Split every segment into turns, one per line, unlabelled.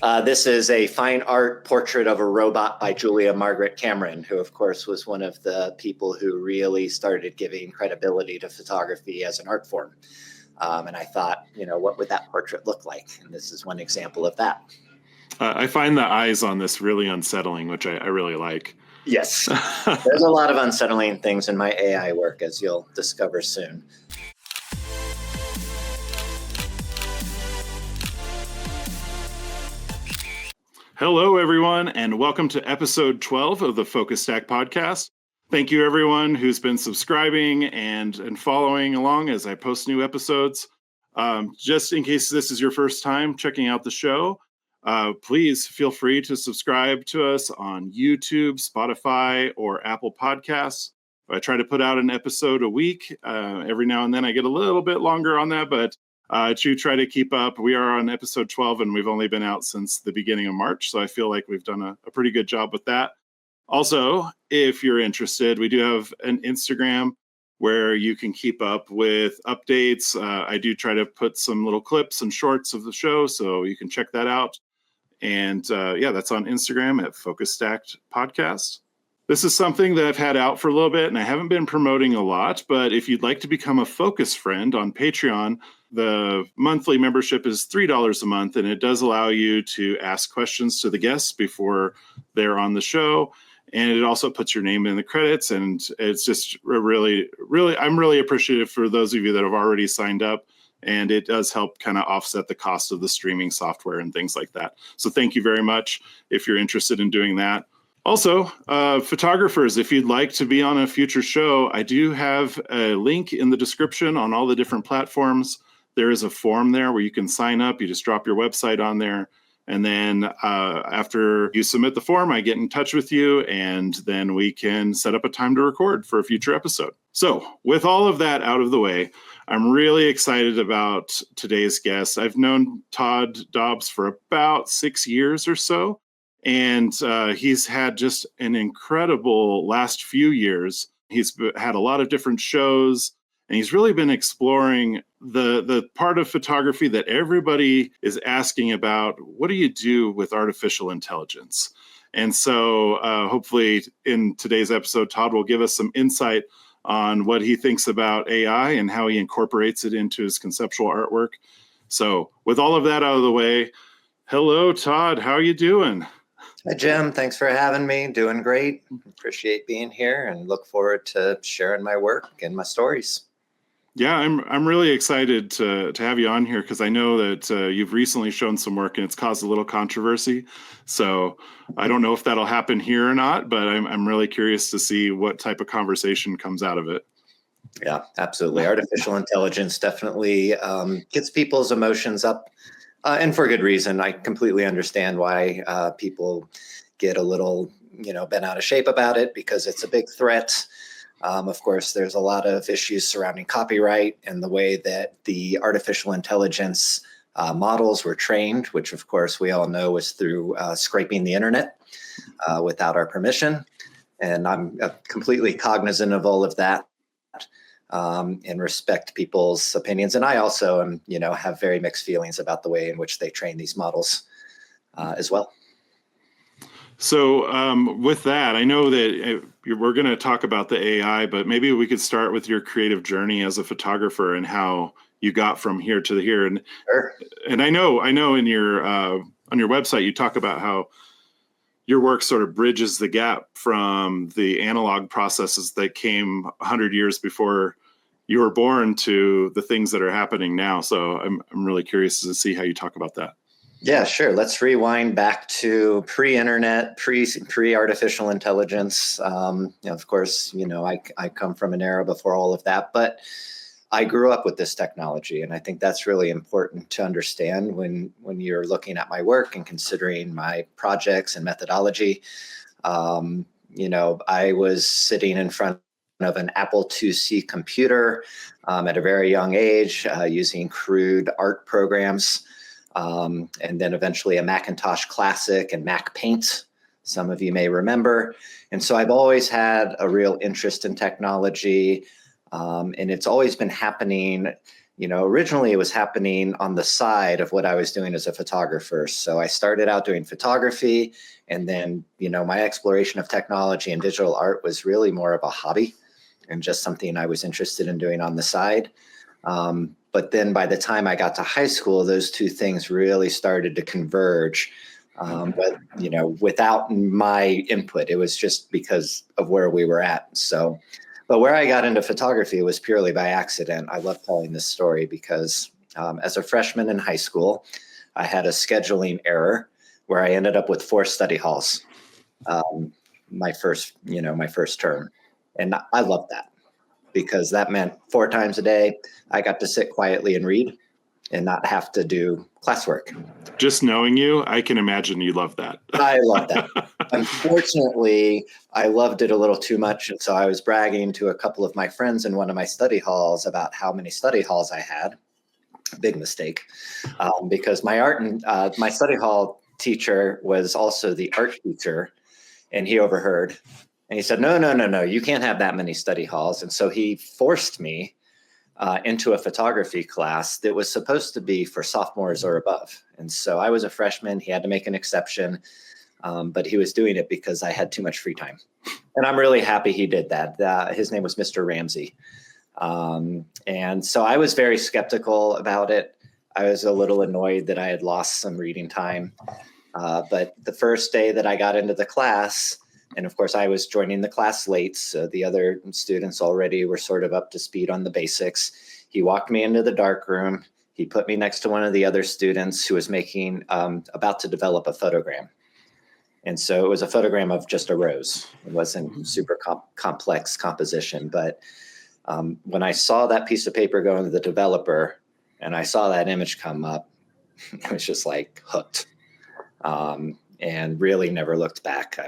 This is a fine art portrait of a robot by Julia Margaret Cameron, who, of course, was one of the people who really started giving credibility to photography as an art form. And I thought, what would that portrait look like? And this is one example of that.
I find the eyes on this really unsettling, which I really like.
Yes, there's a lot of unsettling things in my AI work, as you'll discover soon.
Hello, everyone, and welcome to episode 12 of the Focus Stack podcast. Thank you, everyone who's been subscribing and following along as I post new episodes. Just in case this is your first time checking out the show, please feel free to subscribe to us on YouTube, Spotify, or Apple Podcasts. I try to put out an episode a week. Every now and then I get a little bit longer on that, but to try to keep up. We are on episode 12, and we've only been out since the beginning of March, so I feel like we've done a pretty good job with that. Also, if you're interested, we do have an Instagram where you can keep up with updates. I do try to put some little clips and shorts of the show, so you can check that out. And that's on Instagram at Focus Stacked Podcast. This is something that I've had out for a little bit, and I haven't been promoting a lot, but if you'd like to become a Focus friend on Patreon, the monthly membership is $3 a month, and it does allow you to ask questions to the guests before they're on the show. And it also puts your name in the credits, and it's just really, I'm really appreciative for those of you that have already signed up, and it does help kind of offset the cost of the streaming software and things like that. So thank you very much if you're interested in doing that. Also, photographers, if you'd like to be on a future show, I do have a link in the description on all the different platforms. There is a form there where you can sign up. You just drop your website on there. And then after you submit the form, I get in touch with you, and then we can set up a time to record for a future episode. So with all of that out of the way, I'm really excited about today's guest. I've known Todd Dobbs for about 6 years or so, and he's had just an incredible last few years. He's had a lot of different shows, and he's really been exploring the part of photography that everybody is asking about. What do you do with artificial intelligence? And so hopefully in today's episode, Todd will give us some insight on what he thinks about AI and how he incorporates it into his conceptual artwork. So with all of that out of the way, hello, Todd. How are you doing?
Hi, Jim. Thanks for having me. Doing great. Appreciate being here and look forward to sharing my work and my stories.
Yeah, I'm really excited to have you on here because I know that you've recently shown some work and it's caused a little controversy. So I don't know if that'll happen here or not, but I'm really curious to see what type of conversation comes out of it.
Yeah, absolutely. Artificial intelligence definitely gets people's emotions up, and for good reason. I completely understand why people get a little, bent out of shape about it because it's a big threat. Of course, there's a lot of issues surrounding copyright and the way that the artificial intelligence models were trained, which, of course, we all know was through scraping the internet without our permission. And I'm completely cognizant of all of that and respect people's opinions. And I also am, have very mixed feelings about the way in which they train these models as well.
So with that, I know that we're going to talk about the AI, but maybe we could start with your creative journey as a photographer and how you got from here to here. And
sure.
And I know in your on your website you talk about how your work sort of bridges the gap from the analog processes that came 100 years before you were born to the things that are happening now. So I'm really curious to see how you talk about that.
Yeah, sure. Let's rewind back to pre-internet, pre-artificial intelligence. Of course, I come from an era before all of that, but I grew up with this technology, and I think that's really important to understand when you're looking at my work and considering my projects and methodology. I was sitting in front of an Apple IIc computer at a very young age, using crude art programs. And then eventually a Macintosh Classic and Mac Paint, some of you may remember. And so I've always had a real interest in technology, and it's always been happening originally it was happening on the side of what I was doing as a photographer. So I started out doing photography, and then, my exploration of technology and digital art was really more of a hobby and just something I was interested in doing on the side. But then by the time I got to high school, those two things really started to converge. But, without my input, it was just because of where we were at. So, but where I got into photography was purely by accident. I love telling this story because as a freshman in high school, I had a scheduling error where I ended up with 4 study halls my first term. And I loved that because that meant 4 times a day, I got to sit quietly and read and not have to do classwork.
Just knowing you, I can imagine you love that.
I love that. Unfortunately, I loved it a little too much. And so I was bragging to a couple of my friends in one of my study halls about how many study halls I had. Big mistake, because my study hall teacher was also the art teacher, and he overheard. And he said, no, you can't have that many study halls. And so he forced me into a photography class that was supposed to be for sophomores or above. And so I was a freshman. He had to make an exception, but he was doing it because I had too much free time. And I'm really happy he did that. His name was Mr. Ramsey. And so I was very skeptical about it. I was a little annoyed that I had lost some reading time. But the first day that I got into the class, and of course, I was joining the class late, so the other students already were sort of up to speed on the basics. He walked me into the dark room. He put me next to one of the other students who was about to develop a photogram. And so it was a photogram of just a rose. It wasn't super complex composition. But when I saw that piece of paper go into the developer and I saw that image come up, I was just like hooked. And really never looked back.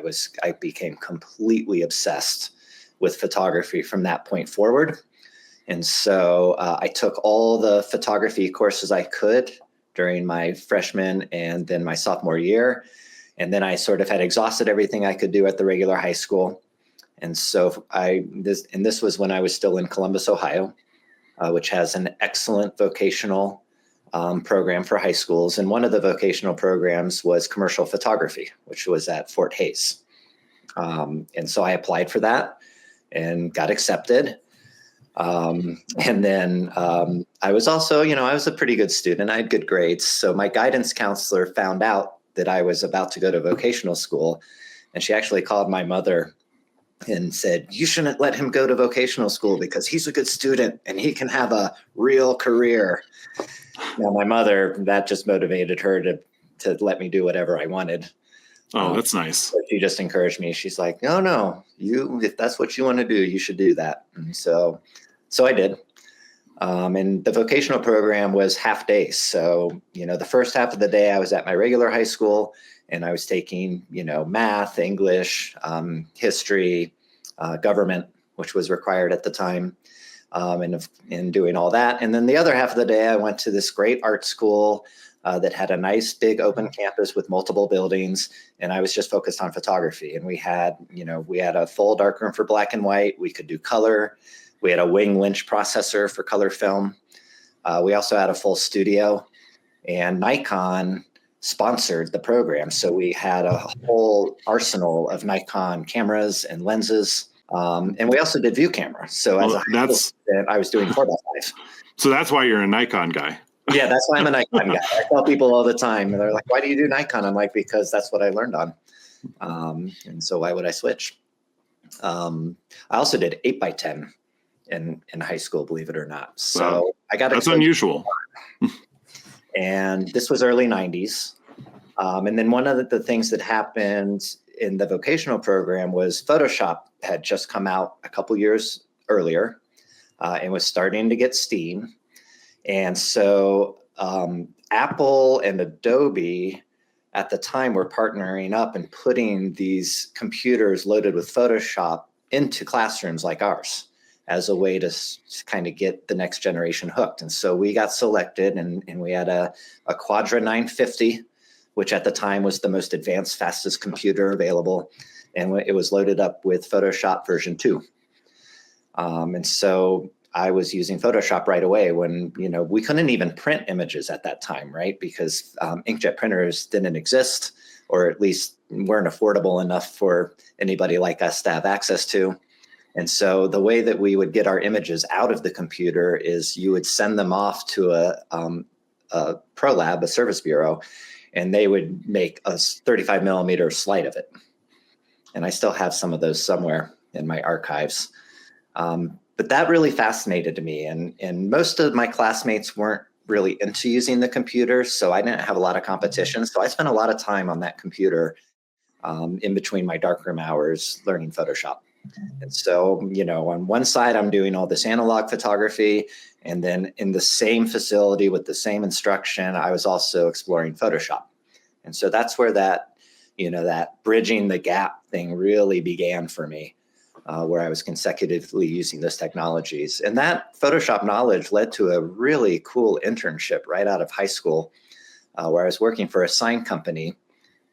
I became completely obsessed with photography from that point forward. And so I took all the photography courses I could during my freshman and then my sophomore year. And then I sort of had exhausted everything I could do at the regular high school. And so this was when I was still in Columbus, Ohio, which has an excellent vocational program for high schools. And one of the vocational programs was commercial photography, which was at Fort Hays. And so I applied for that and got accepted. And then I was also, I was a pretty good student. I had good grades. So my guidance counselor found out that I was about to go to vocational school. And she actually called my mother and said, you shouldn't let him go to vocational school because he's a good student and he can have a real career. Now, my mother, that just motivated her to let me do whatever I wanted.
Oh, that's nice.
So she just encouraged me. She's like, no, if that's what you want to do, you should do that. And so I did. And the vocational program was half days. So, the first half of the day I was at my regular high school and I was taking, math, English, history, government, which was required at the time. And doing all that. And then the other half of the day, I went to this great art school that had a nice big open campus with multiple buildings. And I was just focused on photography. And we had a full darkroom for black and white. We could do color. We had a Wing Lynch processor for color film. We also had a full studio, and Nikon sponsored the program. So we had a whole arsenal of Nikon cameras and lenses. And we also did view camera. So I was doing 4x5.
So that's why you're a Nikon guy.
Yeah, that's why I'm a Nikon guy. I tell people all the time, and they're like, why do you do Nikon? I'm like, because that's what I learned on. And so why would I switch? I also did 8x10 in high school, believe it or not. So wow. That's
unusual.
And this was early 90s. And then one of the things that happened in the vocational program was Photoshop had just come out a couple years earlier and was starting to get steam. And so Apple and Adobe at the time were partnering up and putting these computers loaded with Photoshop into classrooms like ours as a way to kind of get the next generation hooked. And so we got selected and we had a Quadra 950, which at the time was the most advanced, fastest computer available. And it was loaded up with Photoshop version 2. And so I was using Photoshop right away when, we couldn't even print images at that time, right? Because inkjet printers didn't exist, or at least weren't affordable enough for anybody like us to have access to. And so the way that we would get our images out of the computer is you would send them off to a pro lab, a service bureau, and they would make a 35 millimeter slide of it. And I still have some of those somewhere in my archives. But that really fascinated me. And most of my classmates weren't really into using the computer, so I didn't have a lot of competition. So I spent a lot of time on that computer in between my darkroom hours learning Photoshop. And so, on one side, I'm doing all this analog photography. And then in the same facility with the same instruction, I was also exploring Photoshop. And so that's where that bridging the gap thing really began for me, where I was consecutively using those technologies. And that Photoshop knowledge led to a really cool internship right out of high school, where I was working for a sign company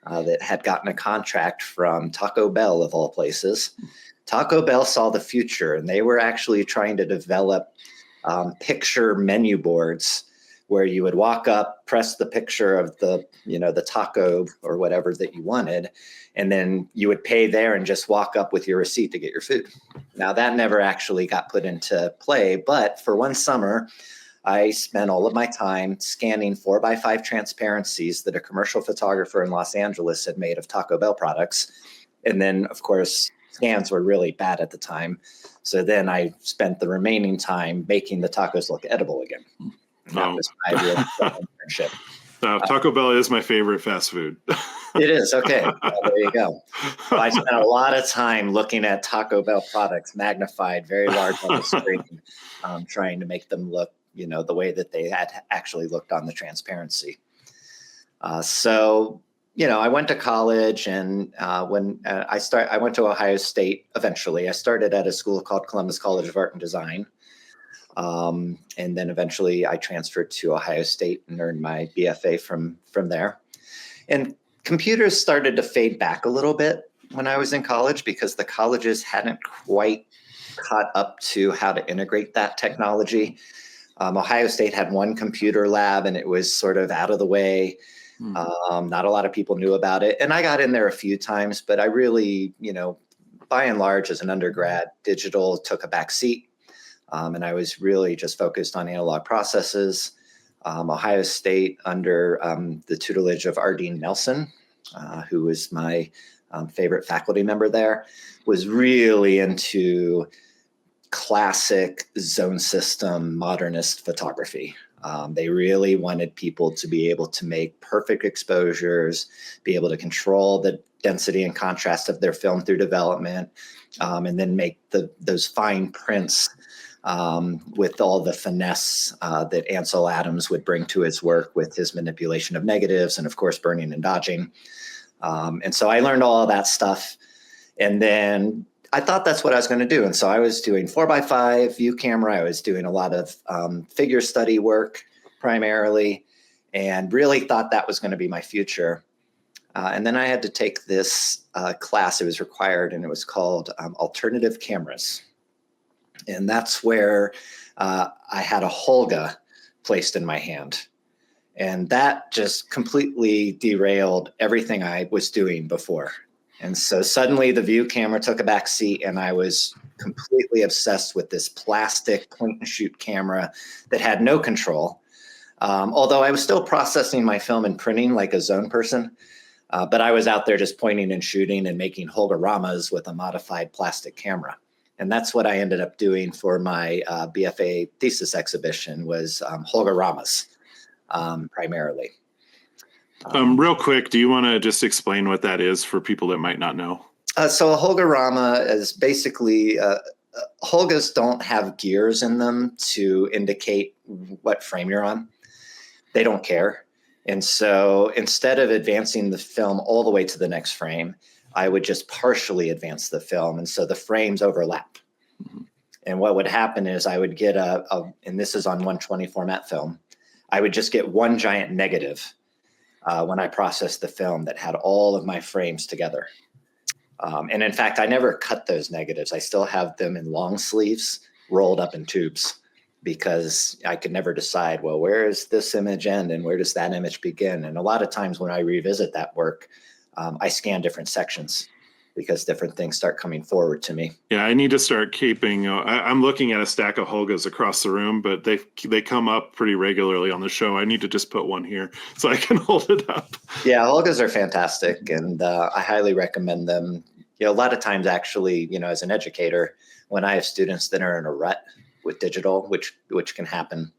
that had gotten a contract from Taco Bell, of all places. Taco Bell saw the future, and they were actually trying to develop picture menu boards where you would walk up, press the picture of the taco or whatever that you wanted, and then you would pay there and just walk up with your receipt to get your food. Now, that never actually got put into play, but for one summer, I spent all of my time scanning 4x5 transparencies that a commercial photographer in Los Angeles had made of Taco Bell products. And then, of course, scans were really bad at the time. So then I spent the remaining time making the tacos look edible again. And that was my real internship.
Taco Bell is my favorite fast food.
It is. Okay. Well, there you go. So I spent a lot of time looking at Taco Bell products, magnified very large on the screen, trying to make them look, the way that they had actually looked on the transparency. So I went to college, and when I went to Ohio State eventually. I started at a school called Columbus College of Art and Design. And then eventually I transferred to Ohio State and earned my BFA from there. And computers started to fade back a little bit when I was in college because the colleges hadn't quite caught up to how to integrate that technology. Ohio State had one computer lab, and it was sort of out of the way. Not a lot of people knew about it. And I got in there a few times, but I really, by and large, as an undergrad, digital took a back seat. And I was really just focused on analog processes. Ohio State, under the tutelage of Ardeen Nelson, who was my favorite faculty member there, was really into classic zone system modernist photography. They really wanted people to be able to make perfect exposures, be able to control the density and contrast of their film through development, and then make those fine prints with all the finesse that Ansel Adams would bring to his work with his manipulation of negatives and, of course, burning and dodging. And so I learned all of that stuff. And then I thought that's what I was going to do. And so I was doing 4x5 view camera. I was doing a lot of figure study work primarily, and really thought that was going to be my future. And then I had to take this class. It was required, and it was called Alternative Cameras. And that's where I had a Holga placed in my hand. And that just completely derailed everything I was doing before. And so suddenly the view camera took a back seat, and I was completely obsessed with this plastic point and shoot camera that had no control. Although I was still processing my film and printing like a zone person, but I was out there just pointing and shooting and making Holgoramas with a modified plastic camera. And that's what I ended up doing for my BFA thesis exhibition was Holgoramas primarily.
Real quick, do you want to just explain what that is for people that might not know?
So a Holgorama is basically, Holgas don't have gears in them to indicate what frame you're on. They don't care. And so instead of advancing the film all the way to the next frame, I would just partially advance the film. And so the frames overlap. Mm-hmm. And what would happen is I would get and this is on 120 format film, I would just get one giant negative when I processed the film that had all of my frames together. And in fact, I never cut those negatives. I still have them in long sleeves rolled up in tubes because I could never decide, well, where does this image end and where does that image begin? And a lot of times when I revisit that work, I scan different sections because different things start coming forward to me.
Yeah, I need to start keeping. I'm looking at a stack of Holgas across the room, but they come up pretty regularly on the show. I need to just put one here so I can hold it up.
Yeah, Holgas are fantastic, and I highly recommend them. A lot of times, actually, as an educator, when I have students that are in a rut with digital, which can happen,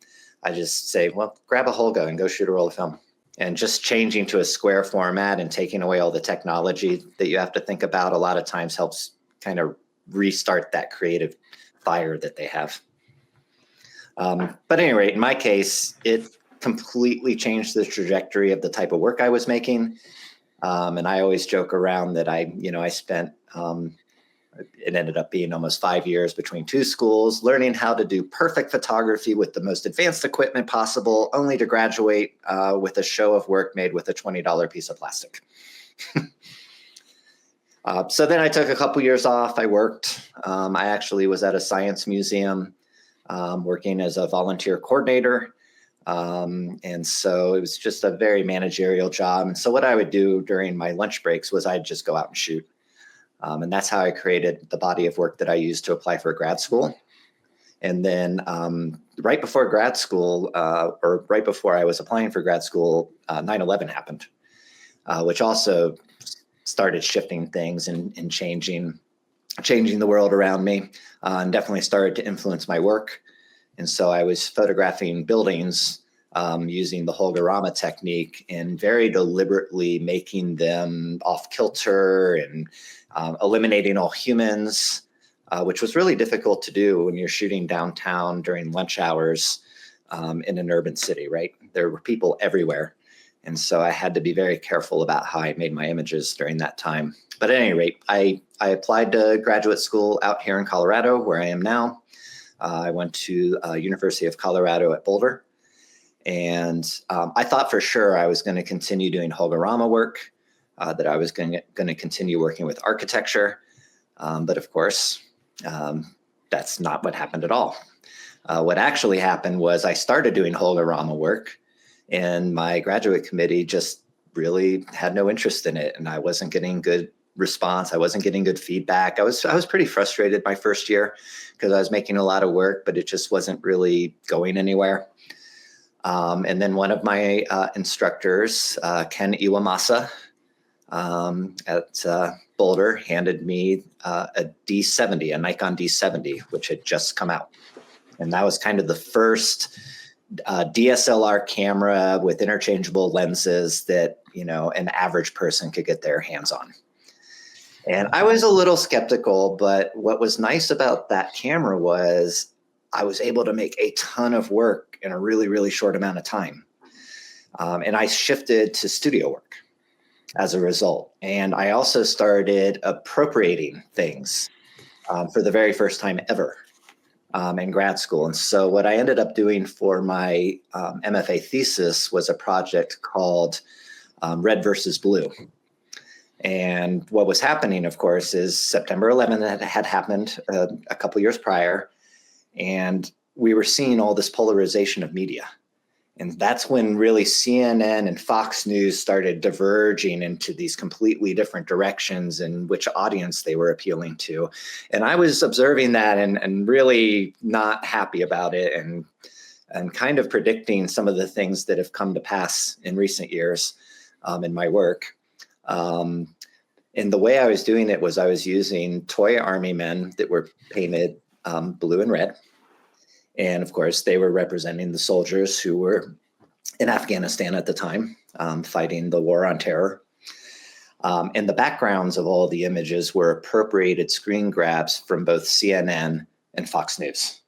I just say, well, grab a Holga and go shoot a roll of film. And just changing to a square format and taking away all the technology that you have to think about a lot of times helps kind of restart that creative fire that they have. But at any rate, in my case, it completely changed the trajectory of the type of work I was making. And I always joke around that I spent, it ended up being almost 5 years between two schools, learning how to do perfect photography with the most advanced equipment possible, only to graduate with a show of work made with a $20 piece of plastic. So then I took a couple years off. I worked. I actually was at a science museum working as a volunteer coordinator. And so it was just a very managerial job. And so what I would do during my lunch breaks was I'd just go out and shoot. And that's how I created the body of work that I used to apply for grad school. And then right before grad school, or right before I was applying for grad school, 9/11 happened, which also started shifting things and changing the world around me, and definitely started to influence my work. And so I was photographing buildings using the holograma technique and very deliberately making them off kilter and eliminating all humans, which was really difficult to do when you're shooting downtown during lunch hours in an urban city, right? There were people everywhere. And so I had to be very careful about how I made my images during that time. But at any rate, I applied to graduate school out here in Colorado, where I am now. I went to University of Colorado at Boulder. And I thought for sure I was going to continue doing holograma work, that I was going to continue working with architecture. But of course, that's not what happened at all. What actually happened was I started doing holograma work, and my graduate committee just really had no interest in it. And I wasn't getting good response. I wasn't getting good feedback. I was pretty frustrated my first year because I was making a lot of work, but it just wasn't really going anywhere. And then one of my instructors, Ken Iwamasa at Boulder, handed me a D70, a Nikon D70, which had just come out. And that was kind of the first DSLR camera with interchangeable lenses that, an average person could get their hands on. And I was a little skeptical, but what was nice about that camera was I was able to make a ton of work in a really, really short amount of time. And I shifted to studio work as a result. And I also started appropriating things for the very first time ever in grad school. And so what I ended up doing for my MFA thesis was a project called Red versus Blue. And what was happening, of course, is September 11th had happened a couple years prior. And we were seeing all this polarization of media. And that's when really CNN and Fox News started diverging into these completely different directions and which audience they were appealing to. And I was observing that and really not happy about it and kind of predicting some of the things that have come to pass in recent years in my work. And the way I was doing it was I was using toy army men that were painted blue and red. And of course, they were representing the soldiers who were in Afghanistan at the time, fighting the war on terror. And the backgrounds of all the images were appropriated screen grabs from both CNN and Fox News.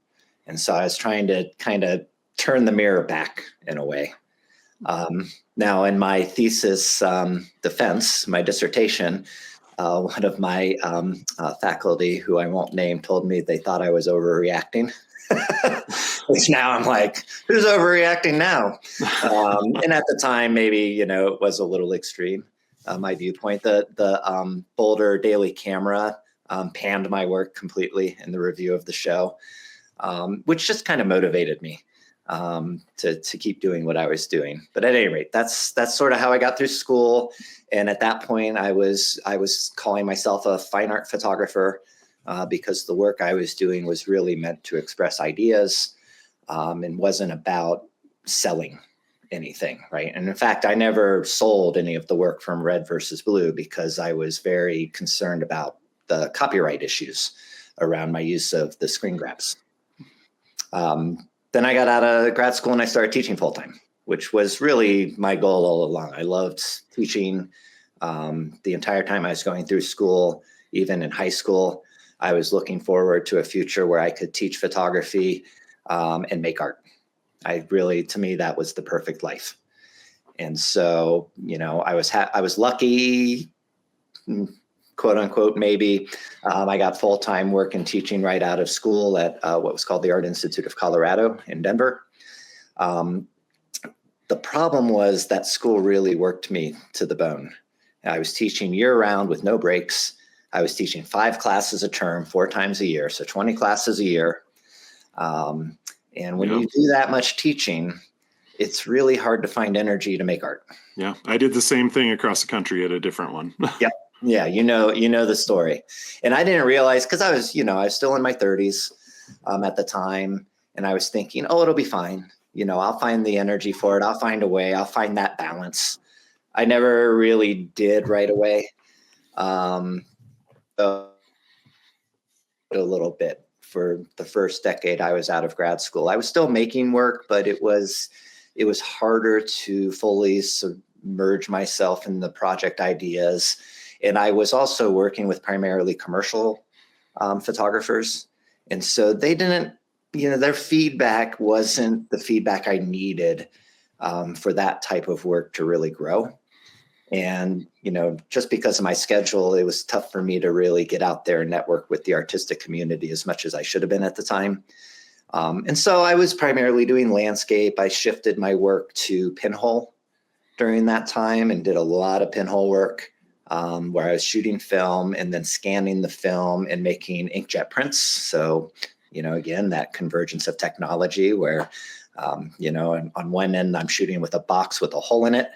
And so I was trying to kind of turn the mirror back in a way. Now, in my thesis defense, my dissertation, one of my faculty, who I won't name, told me they thought I was overreacting. Which now I'm like, who's overreacting now? And at the time, maybe, it was a little extreme, my viewpoint. The Boulder Daily Camera panned my work completely in the review of the show. which just kind of motivated me to keep doing what I was doing. But at any rate, that's sort of how I got through school. And at that point, I was calling myself a fine art photographer because the work I was doing was really meant to express ideas and wasn't about selling anything, right? And in fact, I never sold any of the work from Red versus Blue because I was very concerned about the copyright issues around my use of the screen grabs. Then I got out of grad school and I started teaching full-time, which was really my goal all along. I loved teaching the entire time I was going through school, even in high school. I was looking forward to a future where I could teach photography and make art. To me, that was the perfect life. And so, I was lucky, quote unquote, maybe. I got full-time work and teaching right out of school at what was called the Art Institute of Colorado in Denver. The problem was that school really worked me to the bone. I was teaching year round with no breaks. I was teaching 5 classes a term, 4 times a year, so 20 classes a year. And when you do that much teaching, it's really hard to find energy to make art.
Yeah, I did the same thing across the country at a different one.
Yep. Yeah, you know the story. And I didn't realize, because I was still in my 30s at the time, and I was thinking, oh, it'll be fine. I'll find the energy for it. I'll find a way. I'll find that balance. I never really did right away. A little bit. For the first decade I was out of grad school, I was still making work, but it was harder to fully submerge myself in the project ideas. And I was also working with primarily commercial photographers. And so they didn't, their feedback wasn't the feedback I needed for that type of work to really grow. And, just because of my schedule, it was tough for me to really get out there and network with the artistic community as much as I should have been at the time. And so I was primarily doing landscape. I shifted my work to pinhole during that time and did a lot of pinhole work where I was shooting film and then scanning the film and making inkjet prints. So, again, that convergence of technology where, on one end, I'm shooting with a box with a hole in it.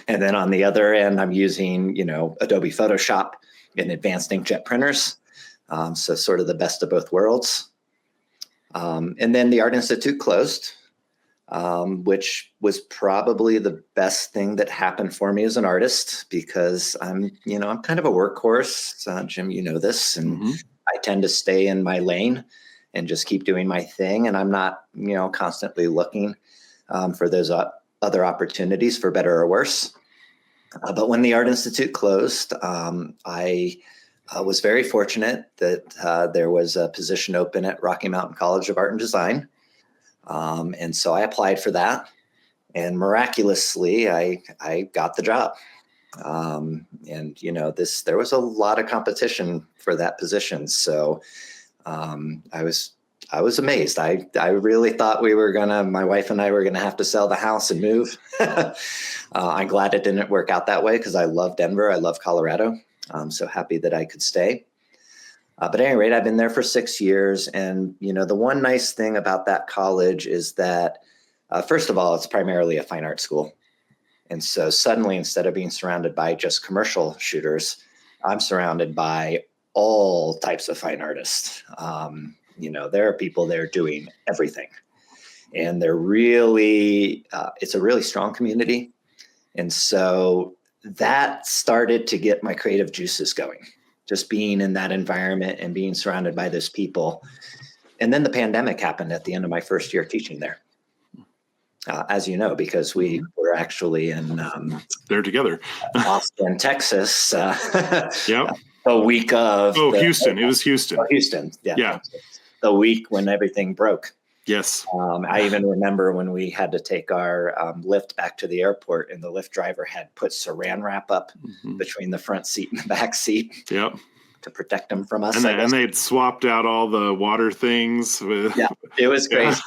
And then on the other end, I'm using, Adobe Photoshop and advanced inkjet printers. So sort of the best of both worlds. And then the Art Institute closed, which was probably the best thing that happened for me as an artist because I'm kind of a workhorse. Jim, you know this, and I tend to stay in my lane and just keep doing my thing. And I'm not, constantly looking for those other opportunities for better or worse. But when the Art Institute closed, I was very fortunate that there was a position open at Rocky Mountain College of Art and Design. And so I applied for that. And miraculously, I got the job. And, there was a lot of competition for that position. So I was amazed. I really thought my wife and I were gonna have to sell the house and move. I'm glad it didn't work out that way because I love Denver. I love Colorado. I'm so happy that I could stay. But at any rate, I've been there for 6 years. And, the one nice thing about that college is that, first of all, it's primarily a fine art school. And so suddenly, instead of being surrounded by just commercial shooters, I'm surrounded by all types of fine artists. There are people there doing everything. And they're really, it's a really strong community. And so that started to get my creative juices going, just being in that environment and being surrounded by those people. And then the pandemic happened at the end of my first year teaching there. As you know, because we were actually in
there together,
Austin, Texas.
Yep.
The week of
Houston. It was Houston.
Houston.
Yeah.
The week when everything broke.
Yes.
I even remember when we had to take our lift back to the airport, and the Lyft driver had put saran wrap up between the front seat and the back seat.
Yep.
To protect them from us.
And they'd swapped out all the water things.
Yeah, it was crazy,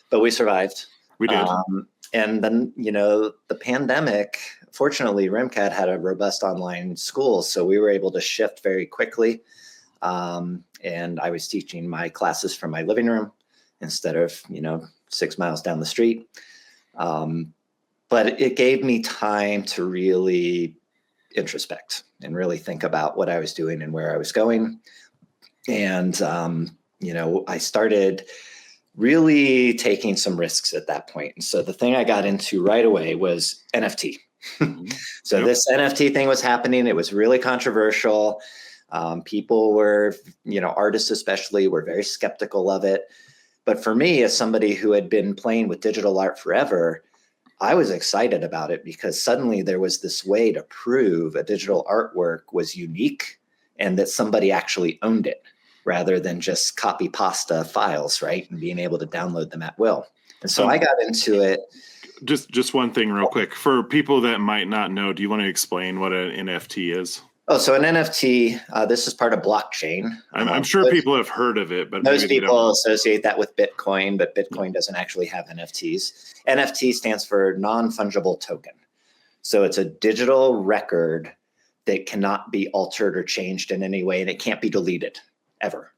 but we survived.
We did.
And then, the pandemic, fortunately, RimCAD had a robust online school, so we were able to shift very quickly And I was teaching my classes from my living room instead of, 6 miles down the street. But it gave me time to really introspect and really think about what I was doing and where I was going. And, I started really taking some risks at that point. And so the thing I got into right away was NFT. So this NFT thing was happening. It was really controversial. People were, artists especially, were very skeptical of it. But for me, as somebody who had been playing with digital art forever, I was excited about it because suddenly there was this way to prove a digital artwork was unique and that somebody actually owned it rather than just copy pasta files, right? And being able to download them at will. And so I got into it.
Just one thing real quick. For people that might not know, do you want to explain what an NFT is?
Oh, so an NFT, this is part of blockchain.
I'm sure people have heard of it, but
most people associate that with Bitcoin, but Bitcoin doesn't actually have NFTs. NFT stands for non-fungible token. So it's a digital record that cannot be altered or changed in any way, and it can't be deleted ever.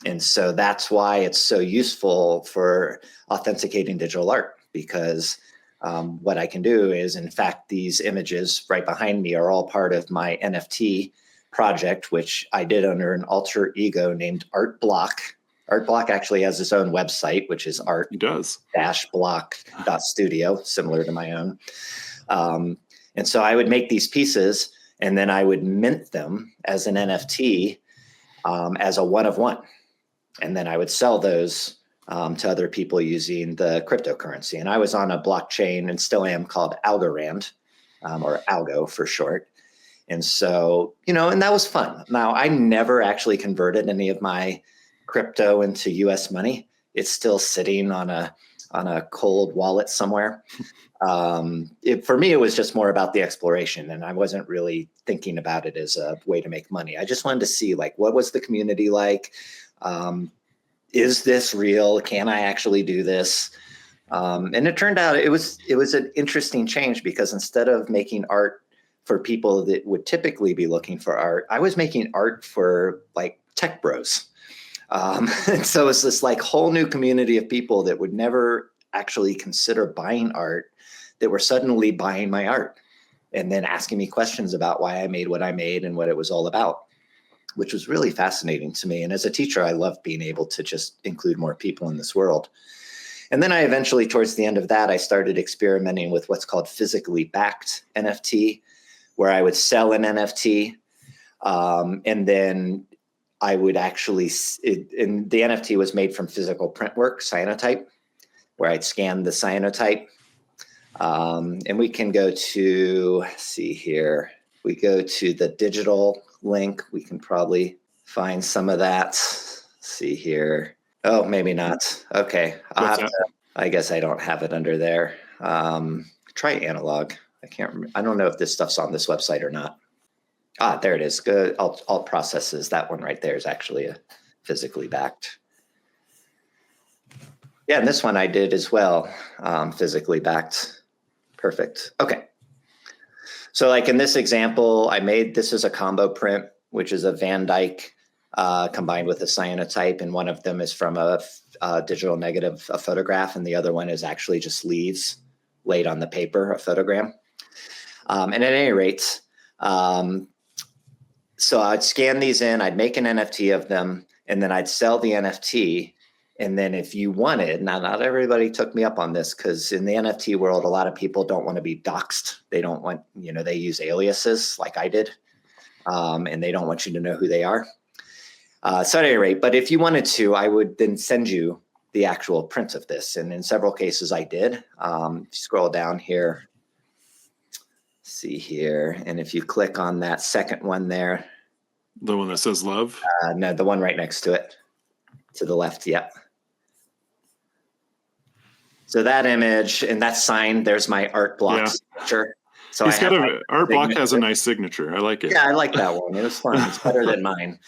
And so that's why it's so useful for authenticating digital art, because what I can do is, in fact, these images right behind me are all part of my NFT project, which I did under an alter ego named Art Block. Art Block actually has its own website, which is art-block.studio, similar to my own. And so I would make these pieces, and then I would mint them as an NFT as a one of one. And then I would sell those to other people using the cryptocurrency. And I was on a blockchain and still am called Algorand, or Algo for short. And so, and that was fun. Now, I never actually converted any of my crypto into US money. It's still sitting on a cold wallet somewhere. For me, it was just more about the exploration, and I wasn't really thinking about it as a way to make money. I just wanted to see, what was the community like? Is this real? Can I actually do this? And it turned out it was an interesting change, because instead of making art for people that would typically be looking for art, I was making art for tech bros. And so it's this whole new community of people that would never actually consider buying art that were suddenly buying my art and then asking me questions about why I made what I made and what it was all about, which was really fascinating to me. And as a teacher, I loved being able to just include more people in this world. And then I eventually, towards the end of that, I started experimenting with what's called physically backed NFT, where I would sell an NFT, and then I would actually, and the NFT was made from physical print work, cyanotype, where I'd scan the cyanotype. And we can go to, see here, we go to the digital link. We can probably find some of that. See here. Oh, maybe not. Okay. I guess I don't have it under there. Try analog. I don't know if this stuff's on this website or not. There it is. Good. Alt processes. That one right there is actually a physically backed. Yeah, and this one I did as well. Physically backed. Perfect. Okay. So in this example, this is a combo print, which is a Van Dyke combined with a cyanotype. And one of them is from a digital negative, a photograph. And the other one is actually just leaves laid on the paper, a photogram. And at any rate, so I'd scan these in, I'd make an NFT of them, and then I'd sell the NFT. And then if you wanted, now not everybody took me up on this, because in the NFT world, a lot of people don't want to be doxxed. They don't want, they use aliases like I did, and they don't want you to know who they are. So at any rate, but if you wanted to, I would then send you the actual print of this. And in several cases I did. If you scroll down here, see here. And if you click on that second one there.
The one that says love?
No, the one right next to it, to the left. Yep. So that image, and that sign, there's my Art Block signature. So
Art Block has a nice signature. I like it.
Yeah, I like that one. It was fun. It's better than mine.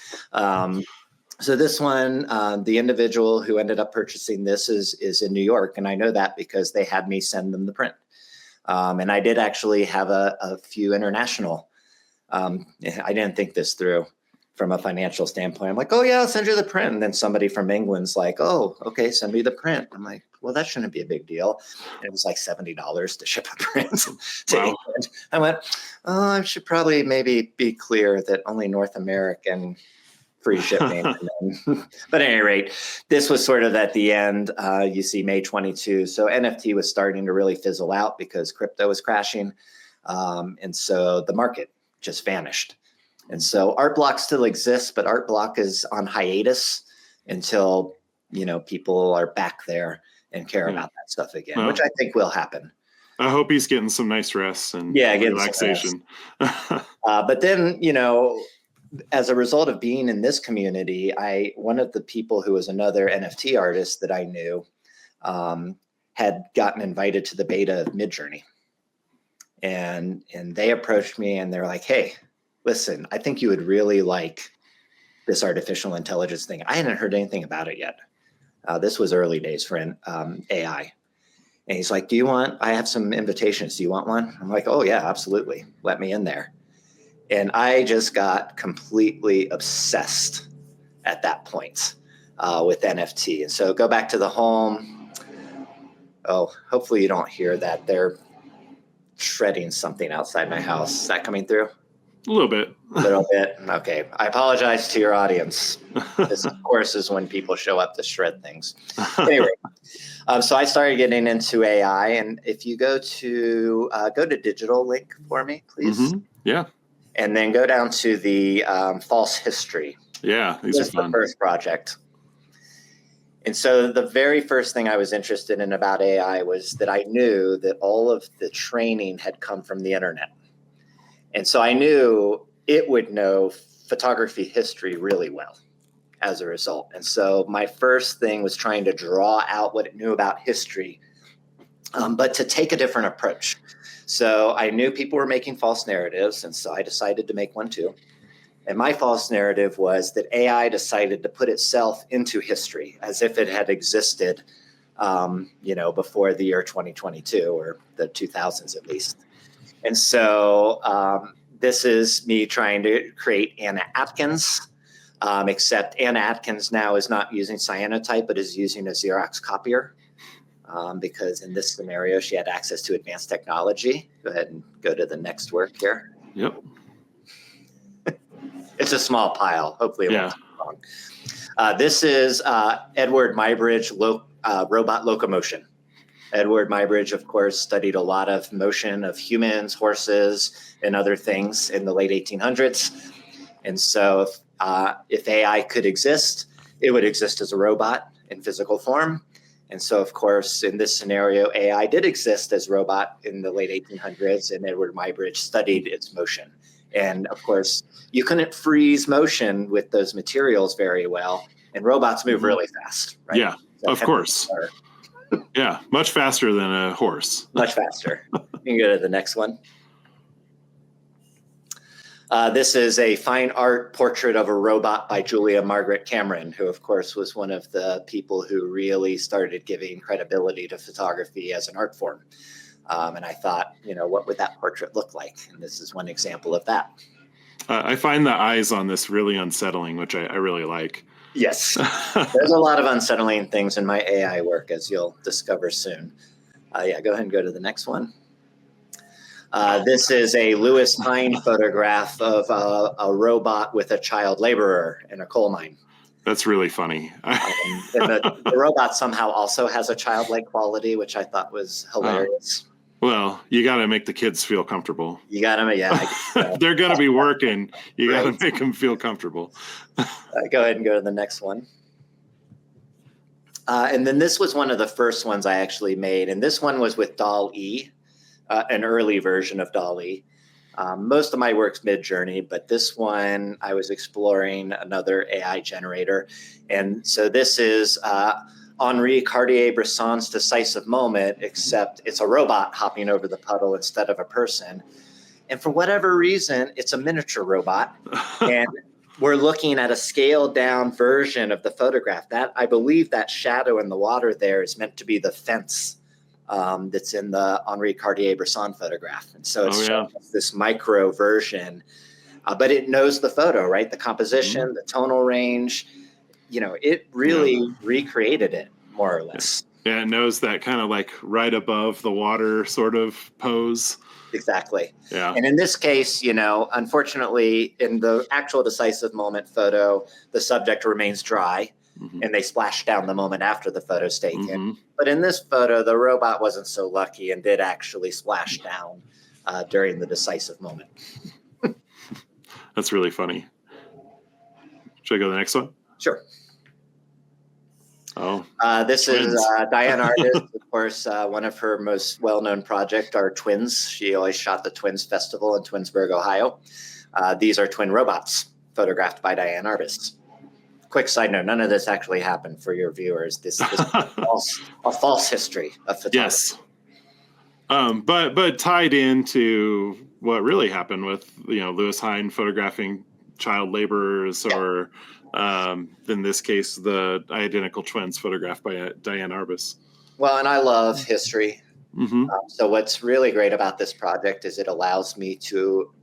So this one, the individual who ended up purchasing this is in New York. And I know that because they had me send them the print. And I did actually have a few international. I didn't think this through from a financial standpoint. I'm like, oh yeah, I'll send you the print. And then somebody from England's like, oh, okay, send me the print. I'm like, well, that shouldn't be a big deal. And it was like $70 to ship a print to England. I went, oh, I should probably maybe be clear that only North American free shipping. But at any rate, this was sort of at the end. You see May 22. So NFT was starting to really fizzle out because crypto was crashing. And so the market just vanished. And so Art Block still exists, but Art Block is on hiatus until, people are back there and care about that stuff again, which I think will happen.
I hope he's getting some nice rest and relaxation.
But then, as a result of being in this community, one of the people who was another NFT artist that I knew had gotten invited to the beta of Midjourney. And they approached me and they're like, hey, listen, I think you would really like this artificial intelligence thing. I hadn't heard anything about it yet. This was early days for AI. And he's like, I have some invitations. Do you want one? I'm like, oh yeah, absolutely. Let me in there. And I just got completely obsessed at that point with NFT. And so go back to the home. Oh, hopefully you don't hear that. They're shredding something outside my house. Is that coming through?
A little bit.
A little bit. Okay. I apologize to your audience. This, of course, is when people show up to shred things. Anyway, so I started getting into AI. And if you go to digital link for me, please.
Mm-hmm. Yeah.
And then go down to the false history.
Yeah, these are fun.
The first project. And so the very first thing I was interested in about AI was that I knew that all of the training had come from the internet. And so I knew it would know photography history really well as a result. And so my first thing was trying to draw out what it knew about history, but to take a different approach. So I knew people were making false narratives, and so I decided to make one too. And my false narrative was that AI decided to put itself into history as if it had existed, before the year 2022 or the 2000s at least. And so this is me trying to create Anna Atkins, except Anna Atkins now is not using cyanotype, but is using a Xerox copier. Because in this scenario, she had access to advanced technology. Go ahead and go to the next work here.
Yep.
It's a small pile. Hopefully it won't take long. This is Edward Muybridge robot locomotion. Edward Muybridge, of course, studied a lot of motion of humans, horses, and other things in the late 1800s. And so if AI could exist, it would exist as a robot in physical form. And so, of course, in this scenario, AI did exist as robot in the late 1800s, and Edward Muybridge studied its motion. And of course, you couldn't freeze motion with those materials very well, and robots move really fast, right?
Yeah, so of course. Yeah, much faster than a horse.
Much faster. You can go to the next one. This is a fine art portrait of a robot by Julia Margaret Cameron, who, of course, was one of the people who really started giving credibility to photography as an art form. And I thought, what would that portrait look like? And this is one example of that.
I find the eyes on this really unsettling, which I really like.
Yes. There's a lot of unsettling things in my AI work, as you'll discover soon. Go ahead and go to the next one. This is a Lewis Hine photograph of a robot with a child laborer in a coal mine.
That's really funny.
And the robot somehow also has a childlike quality, which I thought was hilarious.
Well, you got to make the kids feel comfortable.
You got to,
They're going to be working. You got to make them feel comfortable.
Go ahead and go to the next one. And then this was one of the first ones I actually made. And this one was with DALL-E, an early version of DALL-E. Most of my work's Midjourney, but this one I was exploring another AI generator. And so this is Henri Cartier-Bresson's Decisive Moment, except it's a robot hopping over the puddle instead of a person. And for whatever reason, it's a miniature robot. And we're looking at a scaled down version of the photograph. That, I believe that shadow in the water there is meant to be the fence that's in the Henri Cartier-Bresson photograph. And so it's this micro version but it knows the photo, right? The composition, the tonal range, it really recreated it more or less.
Yeah, it knows that kind of like right above the water sort of pose.
Exactly.
Yeah.
And in this case, unfortunately, in the actual decisive moment photo, the subject remains dry and they splash down the moment after the photo's taken. But in this photo, the robot wasn't so lucky and did actually splash down during the decisive moment.
That's really funny. Should I go to the next one?
Sure.
Oh,
this
twins.
is Diane Artist, of course, one of her most well-known projects are twins. She always shot the Twins Festival in Twinsburg, Ohio. These are twin robots photographed by Diane Artist. Quick side note, none of this actually happened for your viewers. This is a false history of photography.
Yes. But tied into what really happened with, Lewis Hine photographing child laborers or in this case, the identical twins photographed by Diane Arbus.
Well, and I love history. So what's really great about this project is it allows me to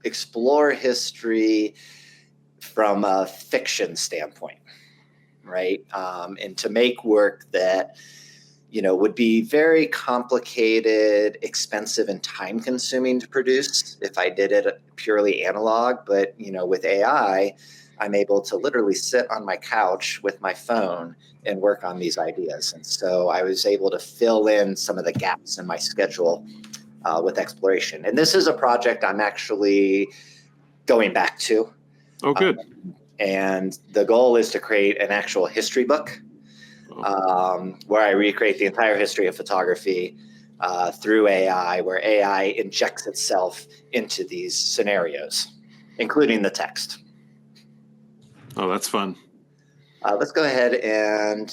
explore history from a fiction standpoint, right? And to make work that, would be very complicated, expensive, and time-consuming to produce if I did it purely analog. But, with AI, I'm able to literally sit on my couch with my phone and work on these ideas. And so I was able to fill in some of the gaps in my schedule with exploration. And this is a project I'm actually going back to.
Oh, good.
And the goal is to create an actual history book where I recreate the entire history of photography through AI, where AI injects itself into these scenarios, including the text.
Oh, that's fun.
Let's go ahead and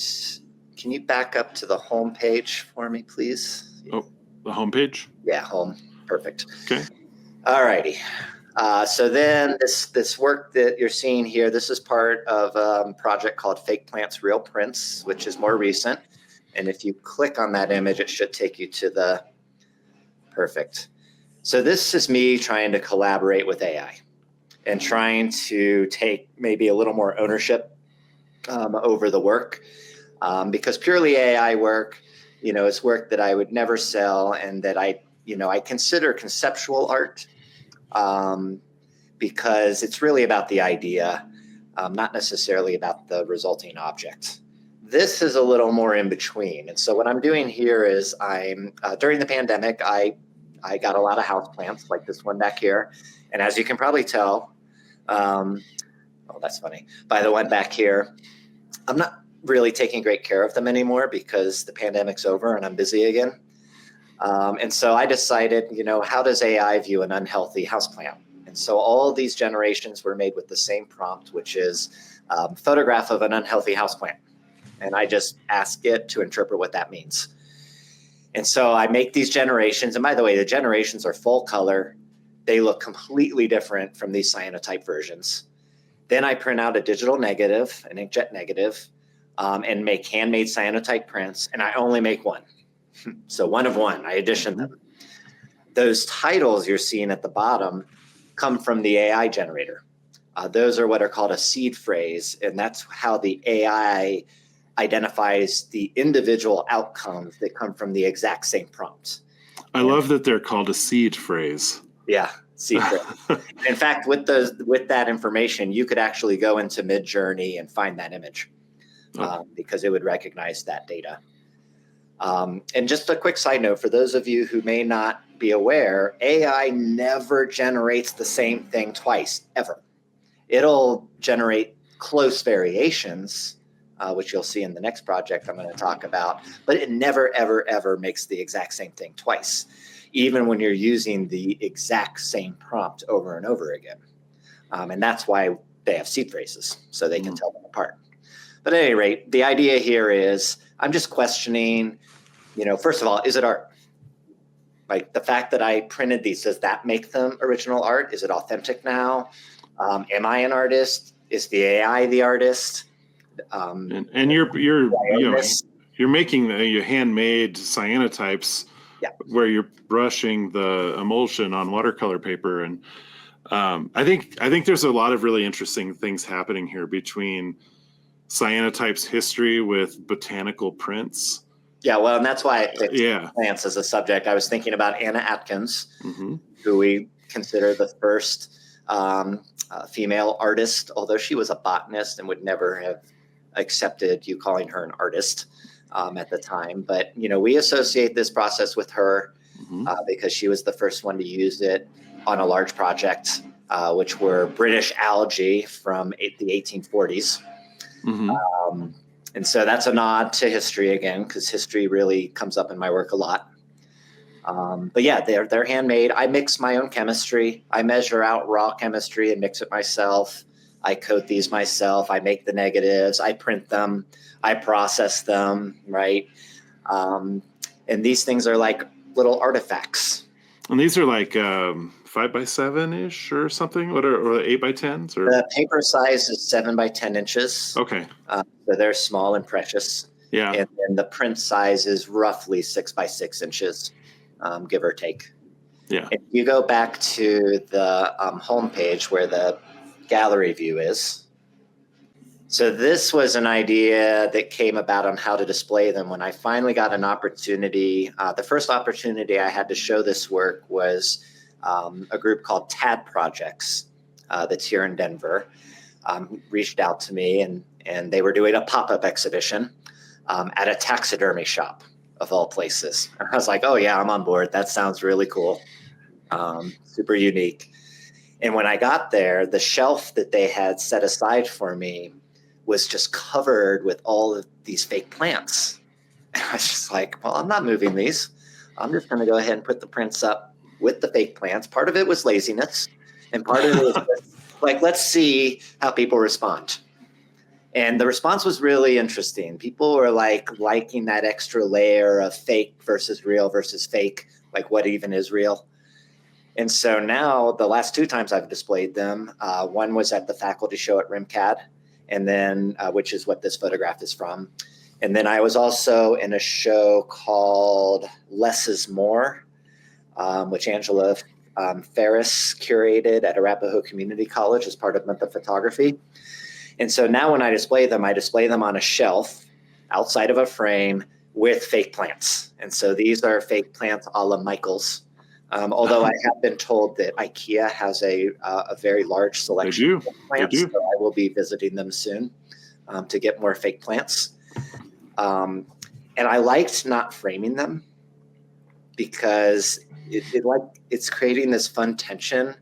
can you back up to the home page for me, please?
Oh, the home page?
Yeah, home. Perfect.
Okay.
All righty. So then this work that you're seeing here, this is part of a project called Fake Plants, Real Prints, which is more recent. And if you click on that image, it should take you to the perfect. So this is me trying to collaborate with AI and trying to take maybe a little more ownership over the work, because purely AI work, is work that I would never sell and that I consider conceptual art because it's really about the idea, not necessarily about the resulting object. This is a little more in between. And so what I'm doing here is during the pandemic, I got a lot of houseplants like this one back here. And as you can probably tell, oh, that's funny. By the one back here, I'm not really taking great care of them anymore because the pandemic's over and I'm busy again. And so I decided, how does AI view an unhealthy houseplant? And so all these generations were made with the same prompt, which is photograph of an unhealthy houseplant. And I just ask it to interpret what that means. And so I make these generations. And by the way, the generations are full color. They look completely different from these cyanotype versions. Then I print out a digital negative, an inkjet negative, and make handmade cyanotype prints. And I only make one. So one of one, I addition them. Those titles you're seeing at the bottom come from the AI generator. Those are what are called a seed phrase. And that's how the AI identifies the individual outcomes that come from the exact same prompt.
I love that they're called a seed phrase.
Yeah, seed phrase. In fact, with that information, you could actually go into Midjourney and find that image because it would recognize that data. And just a quick side note, for those of you who may not be aware, AI never generates the same thing twice, ever. It'll generate close variations, which you'll see in the next project I'm going to talk about, but it never, ever, ever makes the exact same thing twice, even when you're using the exact same prompt over and over again. And that's why they have seed phrases, so they can tell them apart. But at any rate, the idea here is I'm just questioning, first of all, is it art? Like the fact that I printed these, does that make them original art? Is it authentic now? Am I an artist? Is the AI the artist?
And you're making your handmade cyanotypes where you're brushing the emulsion on watercolor paper, and I think there's a lot of really interesting things happening here between cyanotypes history with botanical prints.
Yeah, well, and that's why I picked
Yeah.
plants as a subject. I was thinking about Anna Atkins,
Mm-hmm.
who we consider the first female artist, although she was a botanist and would never have accepted you calling her an artist at the time. But, we associate this process with her because she was the first one to use it on a large project, which were British algae from the 1840s.
Mm-hmm.
And so that's a nod to history again, because history really comes up in my work a lot. But yeah, they're handmade. I mix my own chemistry. I measure out raw chemistry and mix it myself. I coat these myself. I make the negatives. I print them. I process them, right? And these things are like little artifacts.
And these are like 5x7 ish or something. Or 8x10s? Or
the paper size is 7 by 10 inches.
Okay.
So they're small and precious.
Yeah.
And then the print size is roughly 6 by 6 inches, give or take.
Yeah.
If you go back to the homepage where the gallery view is. So this was an idea that came about on how to display them when I finally got an opportunity. The first opportunity I had to show this work was a group called TAD Projects that's here in Denver. Reached out to me and they were doing a pop-up exhibition at a taxidermy shop of all places. And I was like, oh yeah, I'm on board. That sounds really cool. Super unique. And when I got there, the shelf that they had set aside for me was just covered with all of these fake plants. And I was just like, well, I'm not moving these. I'm just going to go ahead and put the prints up with the fake plants. Part of it was laziness. And part of it was just, like, let's see how people respond. And the response was really interesting. People were liking that extra layer of fake versus real versus fake. Like, what even is real? And so now the last 2 times I've displayed them, one was at the faculty show at RimCAD, and then which is what this photograph is from. And then I was also in a show called Less is More, which Angela Ferris curated at Arapahoe Community College as part of Month of Photography. And so now when I display them on a shelf outside of a frame with fake plants. And so these are fake plants a la Michael's. Although I have been told that IKEA has a very large selection of plants, so I will be visiting them soon to get more fake plants. And I liked not framing them because it's creating this fun tension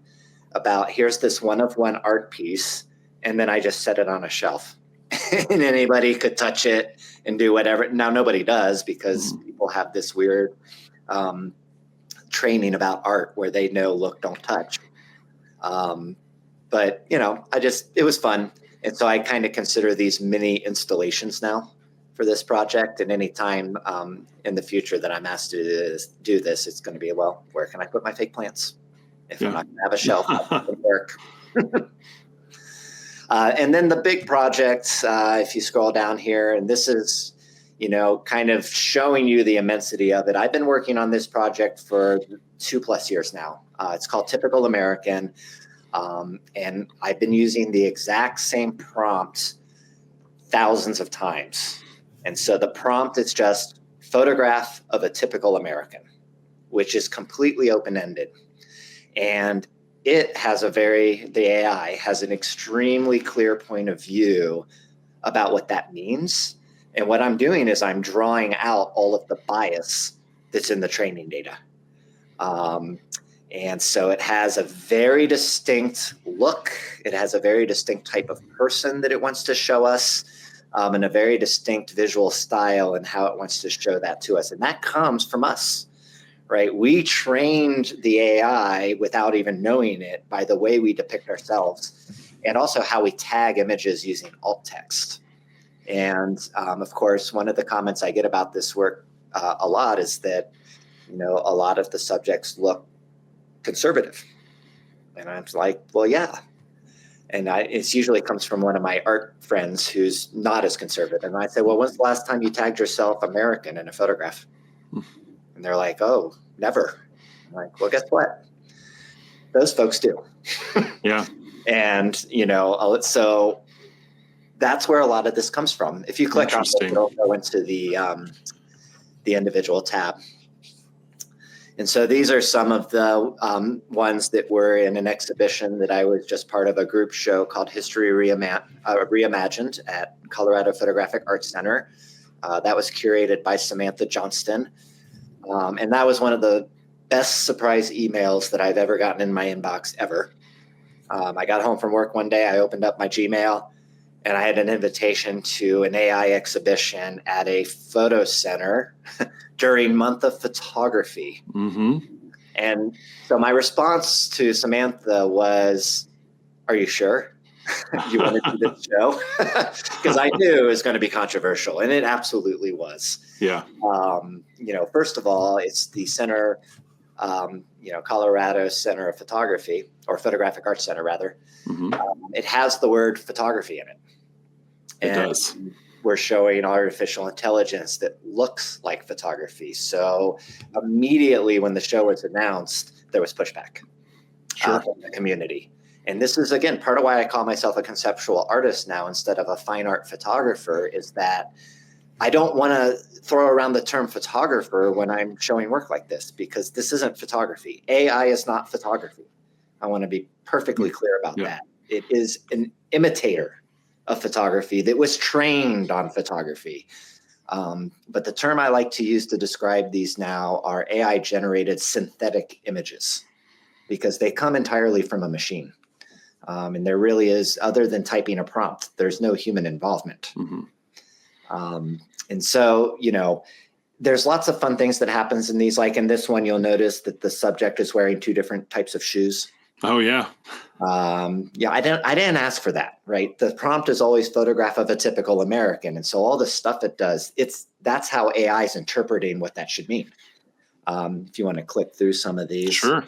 about here's this one-of-one art piece, and then I just set it on a shelf. And anybody could touch it and do whatever. Now, nobody does because people have this weird training about art where they know, look, don't touch. But, it was fun. And so I kind of consider these mini installations now for this project. And anytime in the future that I'm asked to do this, it's going to be, well, where can I put my fake plants? If I'm not going to have a shelf, it won't work. And then the big project, if you scroll down here, and this is, kind of showing you the immensity of it. I've been working on this project for 2+ years now. It's called Typical American. And I've been using the exact same prompt thousands of times. And so the prompt is just photograph of a typical American, which is completely open-ended. And it has the AI has an extremely clear point of view about what that means. And what I'm doing is I'm drawing out all of the bias that's in the training data. And so it has a very distinct look. It has a very distinct type of person that it wants to show us, and a very distinct visual style and how it wants to show that to us. And that comes from us, right? We trained the AI without even knowing it by the way we depict ourselves and also how we tag images using alt text. And of course, one of the comments I get about this work a lot is that, a lot of the subjects look conservative. And I'm like, well, yeah. And it usually comes from one of my art friends who's not as conservative. And I say, well, when's the last time you tagged yourself American in a photograph? And they're like, oh, never. I'm like, well, guess what? Those folks do.
Yeah.
And, so that's where a lot of this comes from. If you click on it, it'll go into the individual tab. And so these are some of the ones that were in an exhibition that I was just part of a group show called History Reimagined at Colorado Photographic Arts Center. That was curated by Samantha Johnston. And that was one of the best surprise emails that I've ever gotten in my inbox ever. I got home from work one day, I opened up my Gmail, and I had an invitation to an AI exhibition at a photo center during Month of Photography.
Mm-hmm.
And so my response to Samantha was, "Are you sure you want to do this show?" Because I knew it was going to be controversial, and it absolutely was.
Yeah.
First of all, it's the center, Colorado Center of Photography, or Photographic Arts Center, rather.
Mm-hmm.
It has the word photography in it.
It does.
We're showing artificial intelligence that looks like photography. So immediately when the show was announced, there was pushback from the community. And this is, again, part of why I call myself a conceptual artist now instead of a fine art photographer, is that I don't want to throw around the term photographer when I'm showing work like this, because this isn't photography. AI is not photography. I want to be perfectly clear about that. It is an imitator of photography that was trained on photography. But the term I like to use to describe these now are AI-generated synthetic images, because they come entirely from a machine. And there really is, other than typing a prompt, there's no human involvement.
Mm-hmm.
And so, there's lots of fun things that happens in these. Like in this one, you'll notice that the subject is wearing two different types of shoes.
Oh, yeah.
I didn't ask for that, right? The prompt is always photograph of a typical American. And so all the stuff it does, that's how AI is interpreting what that should mean. If you want to click through some of these.
Sure.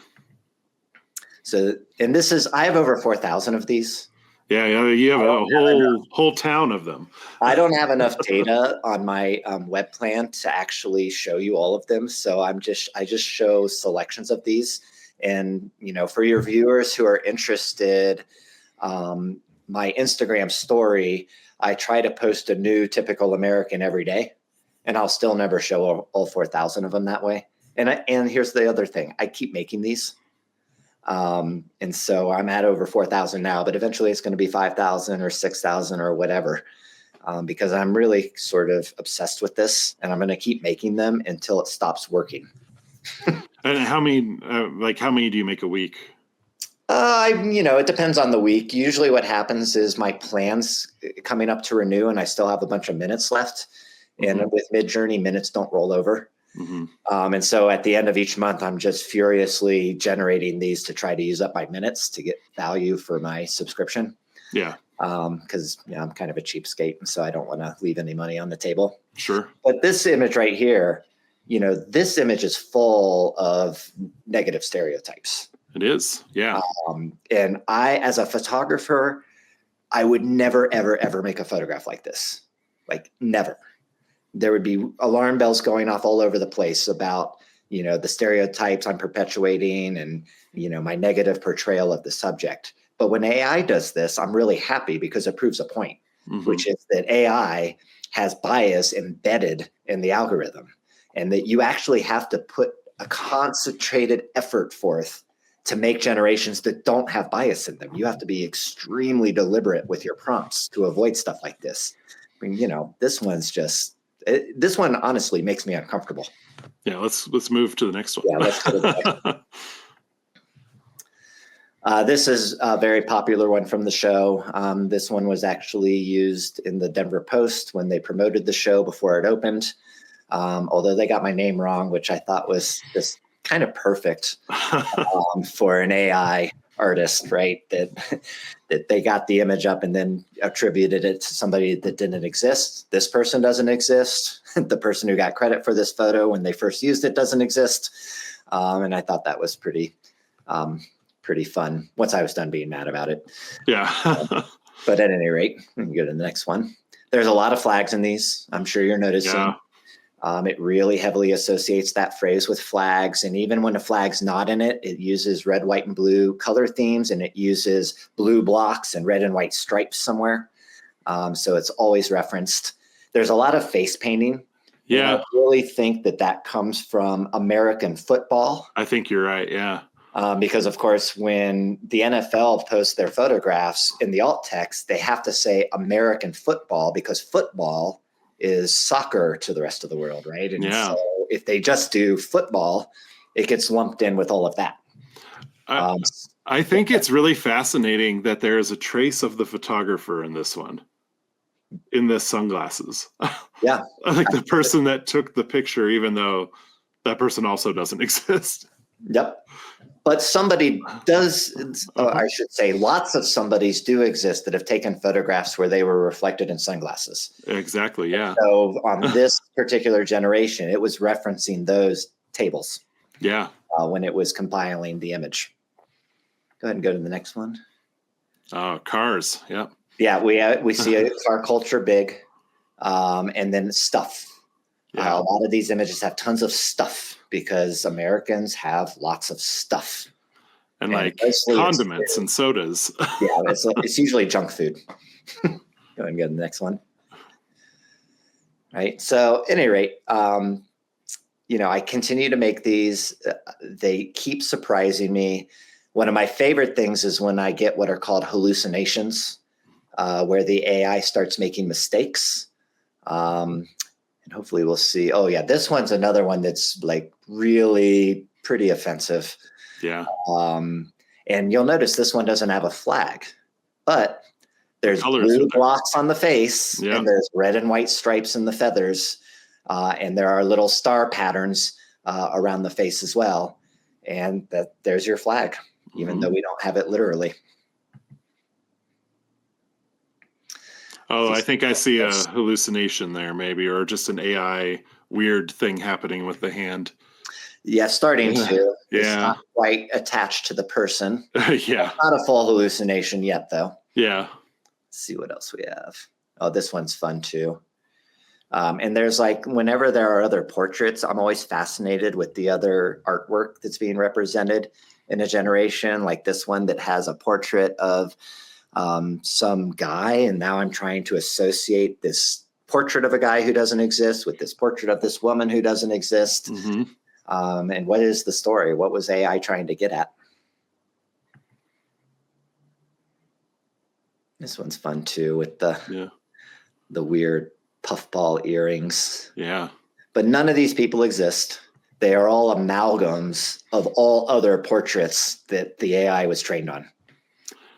So, and I have over 4,000 of these.
Yeah, you have a whole town of them.
I don't have enough data on my web plan to actually show you all of them. So I just show selections of these. And, for your viewers who are interested, my Instagram story, I try to post a new typical American every day, and I'll still never show all 4,000 of them that way. And here's the other thing. I keep making these. And so I'm at over 4,000 now, but eventually it's going to be 5,000 or 6,000 or whatever, because I'm really sort of obsessed with this, and I'm going to keep making them until it stops working.
And how many do you make a week?
It depends on the week. Usually what happens is my plan's coming up to renew and I still have a bunch of minutes left. Mm-hmm. And with Midjourney, minutes don't roll over. Mm-hmm. And so at the end of each month, I'm just furiously generating these to try to use up my minutes to get value for my subscription.
Yeah.
Because I'm kind of a cheapskate, and so I don't want to leave any money on the table.
Sure.
But this image right here, this image is full of negative stereotypes.
It is. Yeah.
And I, as a photographer, I would never, ever, ever make a photograph like this. Like, never. There would be alarm bells going off all over the place about, the stereotypes I'm perpetuating and, my negative portrayal of the subject. But when AI does this, I'm really happy because it proves a point, mm-hmm. which is that AI has bias embedded in the algorithm, and that you actually have to put a concentrated effort forth to make generations that don't have bias in them. You have to be extremely deliberate with your prompts to avoid stuff like this. I mean, this one honestly makes me uncomfortable.
Yeah, let's move to the next one.
Yeah, let's go to the next one. This is a very popular one from the show. This one was actually used in the Denver Post when they promoted the show before it opened. Although they got my name wrong, which I thought was just kind of perfect for an AI artist, right? That they got the image up and then attributed it to somebody that didn't exist. This person doesn't exist. The person who got credit for this photo when they first used it doesn't exist. And I thought that was pretty fun once I was done being mad about it.
Yeah.
But at any rate, we can go to the next one. There's a lot of flags in these. I'm sure you're noticing. It really heavily associates that phrase with flags. And even when a flag's not in it, it uses red, white, and blue color themes, and it uses blue blocks and red and white stripes somewhere. So it's always referenced. There's a lot of face painting.
Yeah.
I really think that comes from American football.
I think you're right. Yeah.
Because, of course, when the NFL posts their photographs in the alt text, they have to say American football because football is soccer to the rest of the world, right? And so if they just do football, it gets lumped in with all of that.
I think it's really fascinating that there is a trace of the photographer in this one, in the sunglasses.
Yeah.
Like the person that took the picture, even though that person also doesn't exist.
Yep. But somebody does, I should say, lots of somebodies do exist that have taken photographs where they were reflected in sunglasses.
Exactly, yeah.
So on this particular generation, it was referencing those tables.
Yeah.
When it was compiling the image. Go ahead and go to the next one.
Cars, yeah.
Yeah, we see a car culture big, and then stuff.
Yeah.
A lot of these images have tons of stuff because Americans have lots of stuff.
And like condiments and sodas.
Yeah, it's usually junk food. Go ahead and go to the next one. Right. So at any rate, I continue to make these. They keep surprising me. One of my favorite things is when I get what are called hallucinations, where the AI starts making mistakes. And hopefully we'll see. Oh, yeah, this one's another one that's like really pretty offensive.
Yeah.
And you'll notice this one doesn't have a flag, but there's blue blocks on the face, and there's red and white stripes in the feathers, and there are little star patterns around the face as well. And there's your flag, even though we don't have it literally.
Oh, I think I see a hallucination there, maybe, or just an AI weird thing happening with the hand.
Yeah, starting to.
Yeah.
It's not quite attached to the person.
Yeah.
It's not a full hallucination yet, though.
Yeah.
Let's see what else we have. Oh, this one's fun, too. And there's like, whenever there are other portraits, I'm always fascinated with the other artwork that's being represented in a generation, like this one that has a portrait of some guy, and now I'm trying to associate this portrait of a guy who doesn't exist with this portrait of this woman who doesn't exist. And what is the story? What was AI trying to get at? This one's fun too, with the weird puffball earrings.
Yeah.
But none of these people exist. They are all amalgams of all other portraits that the AI was trained on.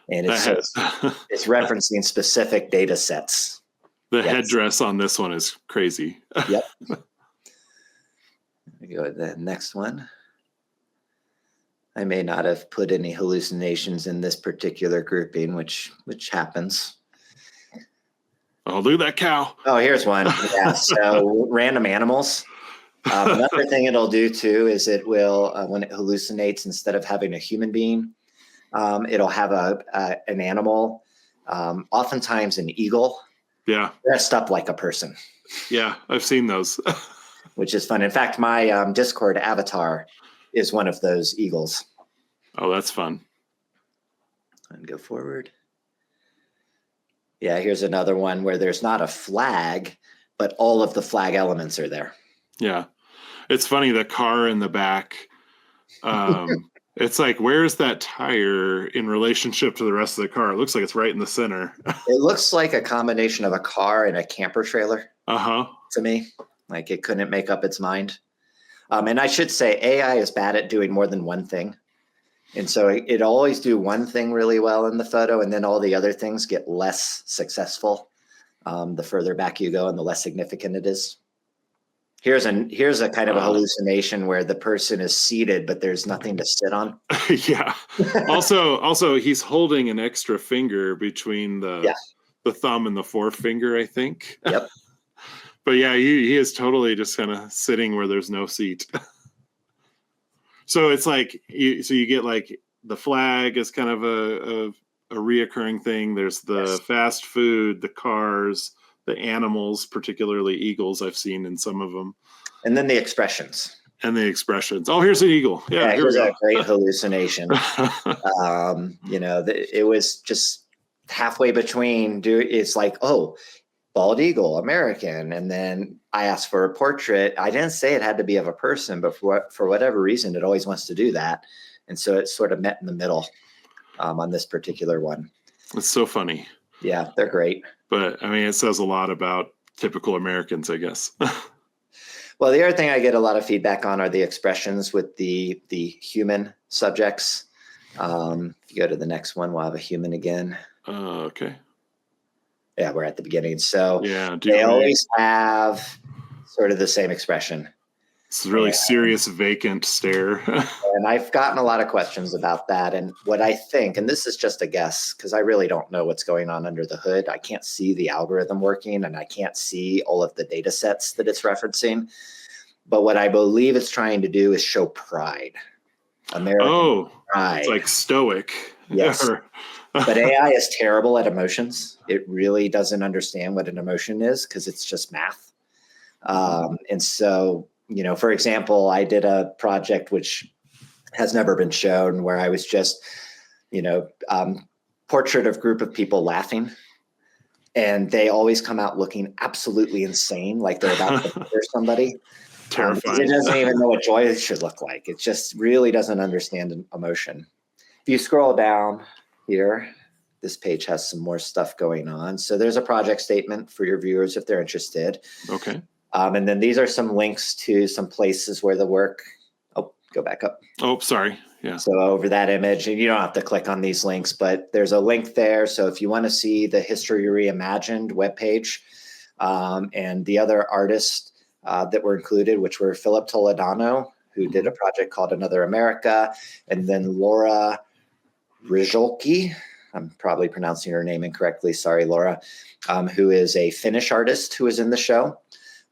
And it's referencing specific data sets.
The headdress on this one is crazy.
Yep. We go to the next one. I may not have put any hallucinations in this particular grouping, which happens.
Oh, look at that cow.
Oh, here's one. Yeah, so random animals. Another thing it'll do too is it will, when it hallucinates, instead of having a human being, it'll have an animal, oftentimes an eagle, dressed up like a person.
Yeah, I've seen those.
Which is fun. In fact, my Discord avatar is one of those eagles.
Oh, that's fun.
And go forward. Yeah, here's another one where there's not a flag, but all of the flag elements are there.
Yeah. It's funny, the car in the back. It's like, where's that tire in relationship to the rest of the car? It looks like it's right in the center.
It looks like a combination of a car and a camper trailer. To me. Like it couldn't make up its mind. And I should say AI is bad at doing more than one thing. And so it always do one thing really well in the photo, and then all the other things get less successful the further back you go and the less significant it is. Here's a kind of a hallucination where the person is seated, but there's nothing to sit on.
Yeah. Also, he's holding an extra finger between the thumb and the forefinger, I think.
Yep.
But yeah, he is totally just kind of sitting where there's no seat. So it's like you get like the flag is kind of a reoccurring thing. There's the fast food, the cars, the animals, particularly eagles. I've seen in some of them.
And then the expressions.
And the expressions. Oh, here's an eagle. Yeah, here
here's
we go.
A great hallucination. It was just halfway between. It's like, oh, bald eagle, American, and then I asked for a portrait. I didn't say it had to be of a person, but for whatever reason, it always wants to do that, and so it sort of met in the middle on this particular one.
It's so funny.
Yeah, they're great.
But I mean, it says a lot about typical Americans, I guess.
Well, the other thing I get a lot of feedback on are the expressions with the human subjects. If you go to the next one, we'll have a human again.
Okay.
Yeah, we're at the beginning. So
yeah,
they always have sort of the same expression.
It's a really serious, vacant stare.
And I've gotten a lot of questions about that. And what I think, and this is just a guess, because I really don't know what's going on under the hood. I can't see the algorithm working, and I can't see all of the data sets that it's referencing. But what I believe it's trying to do is show pride. American pride.
It's like stoic.
Yes. But AI is terrible at emotions. It really doesn't understand what an emotion is because it's just math. And so, for example, I did a project which has never been shown where I was just, portrait of group of people laughing. And they always come out looking absolutely insane, like they're about to murder somebody.
Terrifying.
It doesn't even know what joy should look like. It just really doesn't understand emotion. If you scroll down here, this page has some more stuff going on. So there's a project statement for your viewers if they're interested.
Okay.
And then these are some links to some places where the work. Oh, go back up.
Oh, sorry. Yeah.
So over that image, and you don't have to click on these links, but there's a link there. So if you want to see the History Reimagined webpage and the other artists that were included, which were Philip Toledano, who did a project called Another America, and then Laura Rizolki, I'm probably pronouncing her name incorrectly, sorry, Laura, who is a Finnish artist who is in the show.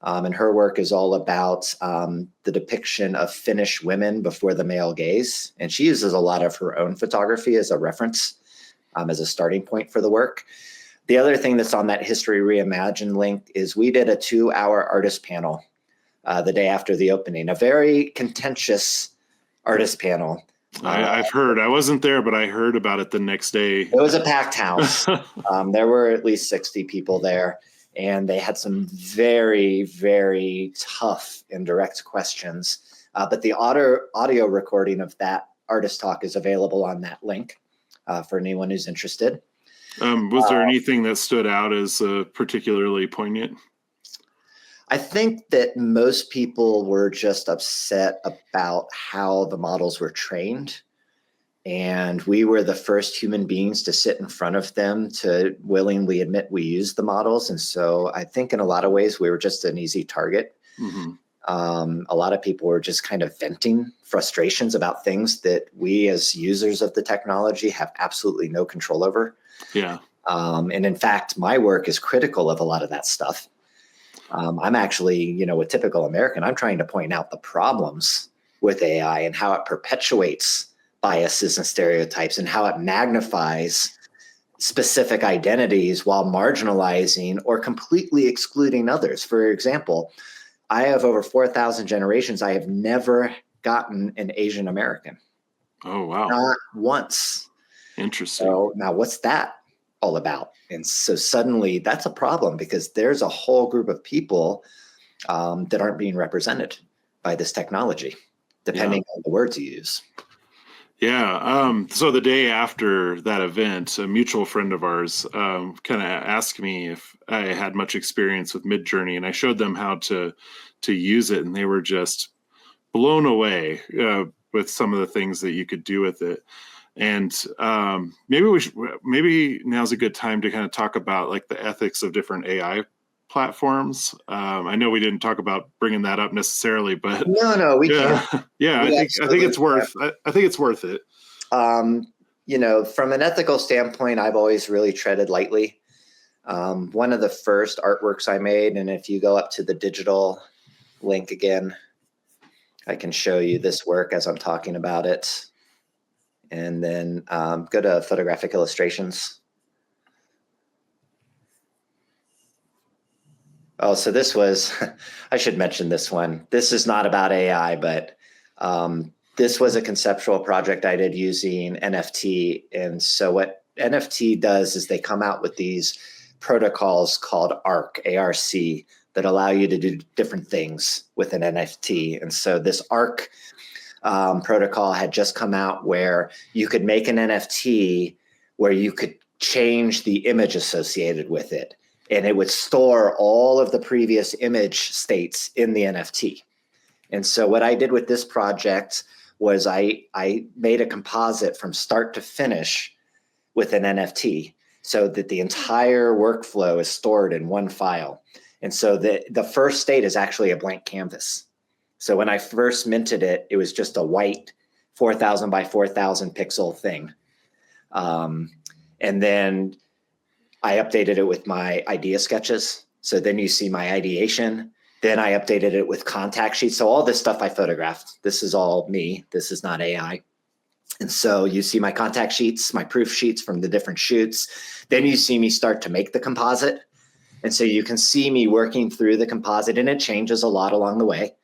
And her work is all about the depiction of Finnish women before the male gaze. And she uses a lot of her own photography as a reference, as a starting point for the work. The other thing that's on that History Reimagined link is we did a 2-hour artist panel the day after the opening, a very contentious artist panel.
I've heard. I wasn't there, but I heard about it the next day.
It was a packed house. There were at least 60 people there, and they had some very, very tough and direct questions. But the audio recording of that artist talk is available on that link for anyone who's interested.
Was there anything that stood out as particularly poignant?
I think that most people were just upset about how the models were trained. And we were the first human beings to sit in front of them to willingly admit we used the models. And so I think in a lot of ways, we were just an easy target. Mm-hmm. A lot of people were just kind of venting frustrations about things that we as users of the technology have absolutely no control over.
Yeah.
And in fact, my work is critical of a lot of that stuff. I'm actually, a typical American, I'm trying to point out the problems with AI and how it perpetuates biases and stereotypes and how it magnifies specific identities while marginalizing or completely excluding others. For example, I have over 4,000 generations. I have never gotten an Asian American.
Oh, wow.
Not once.
Interesting.
So now what's that all about? And so suddenly that's a problem because there's a whole group of people that aren't being represented by this technology, depending on the words you use.
Yeah. So the day after that event, a mutual friend of ours kind of asked me if I had much experience with Midjourney, and I showed them how to use it, and they were just blown away with some of the things that you could do with it. And maybe now's a good time to kind of talk about like the ethics of different AI platforms. I know we didn't talk about bringing that up necessarily, but
no, we can't.
Yeah, I think it's worth. I think it's worth it.
From an ethical standpoint, I've always really treaded lightly. One of the first artworks I made, and if you go up to the digital link again, I can show you this work as I'm talking about it. And then go to photographic illustrations. Oh, so this was, I should mention this one. This is not about AI, but this was a conceptual project I did using NFT. And so what NFT does is they come out with these protocols called ARC, A-R-C, that allow you to do different things with an NFT. And so this ARC protocol had just come out where you could make an NFT where you could change the image associated with it. And it would store all of the previous image states in the NFT. And so what I did with this project was I made a composite from start to finish with an NFT so that the entire workflow is stored in one file. And so the first state is actually a blank canvas. So when I first minted it, it was just a white 4,000 by 4,000 pixel thing. And then I updated it with my idea sketches. So then you see my ideation. Then I updated it with contact sheets. So all this stuff I photographed. This is all me. This is not AI. And so you see my contact sheets, my proof sheets from the different shoots. Then you see me start to make the composite. And so you can see me working through the composite, and it changes a lot along the way.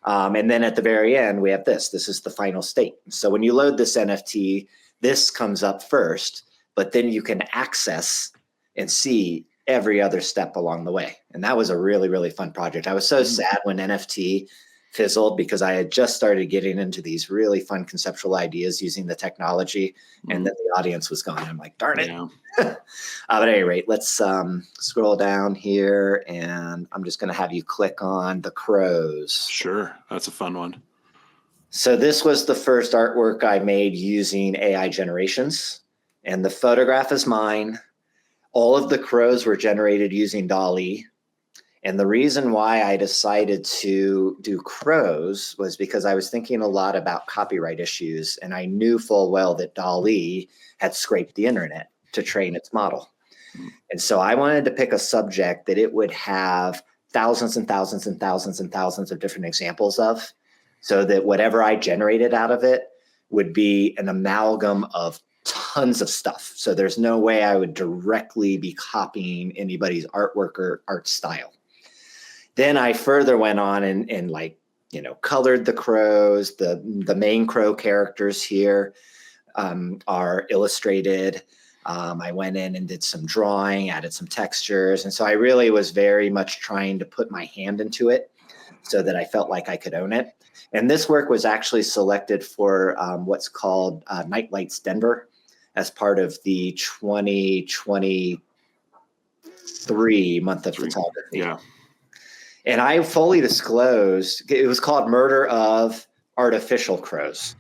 And then at the very end, we have this. This is the final state. So when you load this NFT, this comes up first, but then you can access and see every other step along the way. And that was a really, really fun project. I was so sad when NFT fizzled because I had just started getting into these really fun conceptual ideas using the technology, and then the audience was gone. I'm like, darn it.
Yeah.
But at any rate, let's scroll down here, and I'm just going to have you click on the crows.
Sure. That's a fun one.
So this was the first artwork I made using AI generations, and the photograph is mine. All of the crows were generated using DALL-E. And the reason why I decided to do crows was because I was thinking a lot about copyright issues, and I knew full well that DALL-E had scraped the internet to train its model. And so I wanted to pick a subject that it would have thousands and thousands and thousands and thousands of different examples of, so that whatever I generated out of it would be an amalgam of tons of stuff. So there's no way I would directly be copying anybody's artwork or art style. Then I further went on and like, you know, colored the crows. The main crow characters here are illustrated. I went in and did some drawing, added some textures. And so I really was very much trying to put my hand into it so that I felt like I could own it. And this work was actually selected for what's called Nightlights Denver as part of the 2023 month of photography.
Yeah.
And I fully disclosed, it was called Murder of Artificial Crows.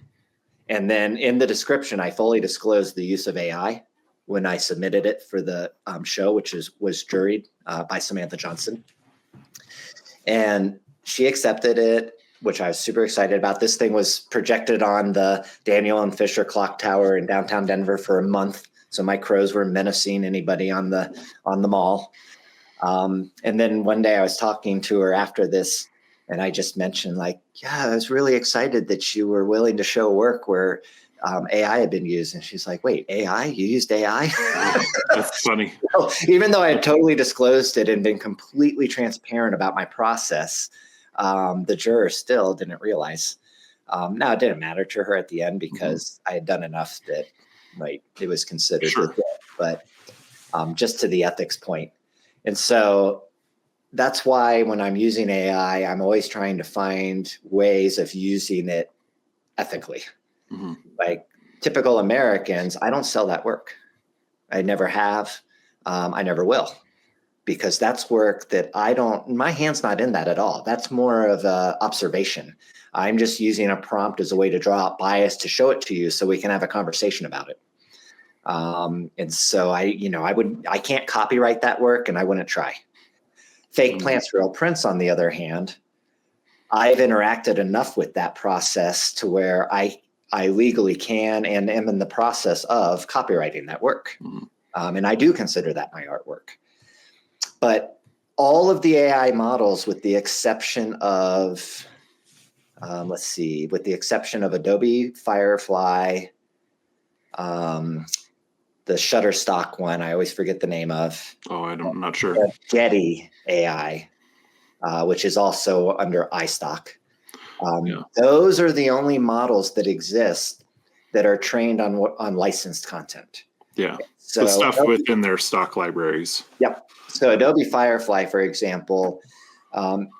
And then in the description, I fully disclosed the use of AI when I submitted it for the show, which was juried by Samantha Johnson. And she accepted it, which I was super excited about. This thing was projected on the Daniel and Fisher Clock Tower in downtown Denver for a month. So my crows were menacing anybody on the mall. And then one day I was talking to her after this, and I just mentioned like, yeah, I was really excited that you were willing to show work where AI had been used. And she's like, wait, AI? You used AI?
That's funny.
So, even though I had totally disclosed it and been completely transparent about my process, the juror still didn't realize. Now, it didn't matter to her at the end because I had done enough that it was considered.
Sure.
But just to the ethics point. And so that's why when I'm using AI, I'm always trying to find ways of using it ethically.
Mm-hmm.
Like typical Americans, I don't sell that work. I never have. I never will, because that's work that my hand's not in that at all. That's more of a observation. I'm just using a prompt as a way to draw out bias to show it to you so we can have a conversation about it. And so I can't copyright that work, and I wouldn't try. Fake plants, real prints, on the other hand, I've interacted enough with that process to where I legally can and am in the process of copyrighting that work. And I do consider that my artwork. But all of the AI models, with the exception of, with the exception of Adobe Firefly, Shutterstock one, I always forget the name of.
Oh, I'm not sure.
Getty AI, which is also under iStock.
Yeah.
Those are the only models that exist that are trained on licensed content.
Yeah.
So
the stuff within their stock libraries.
Yep. So Adobe Firefly, for example,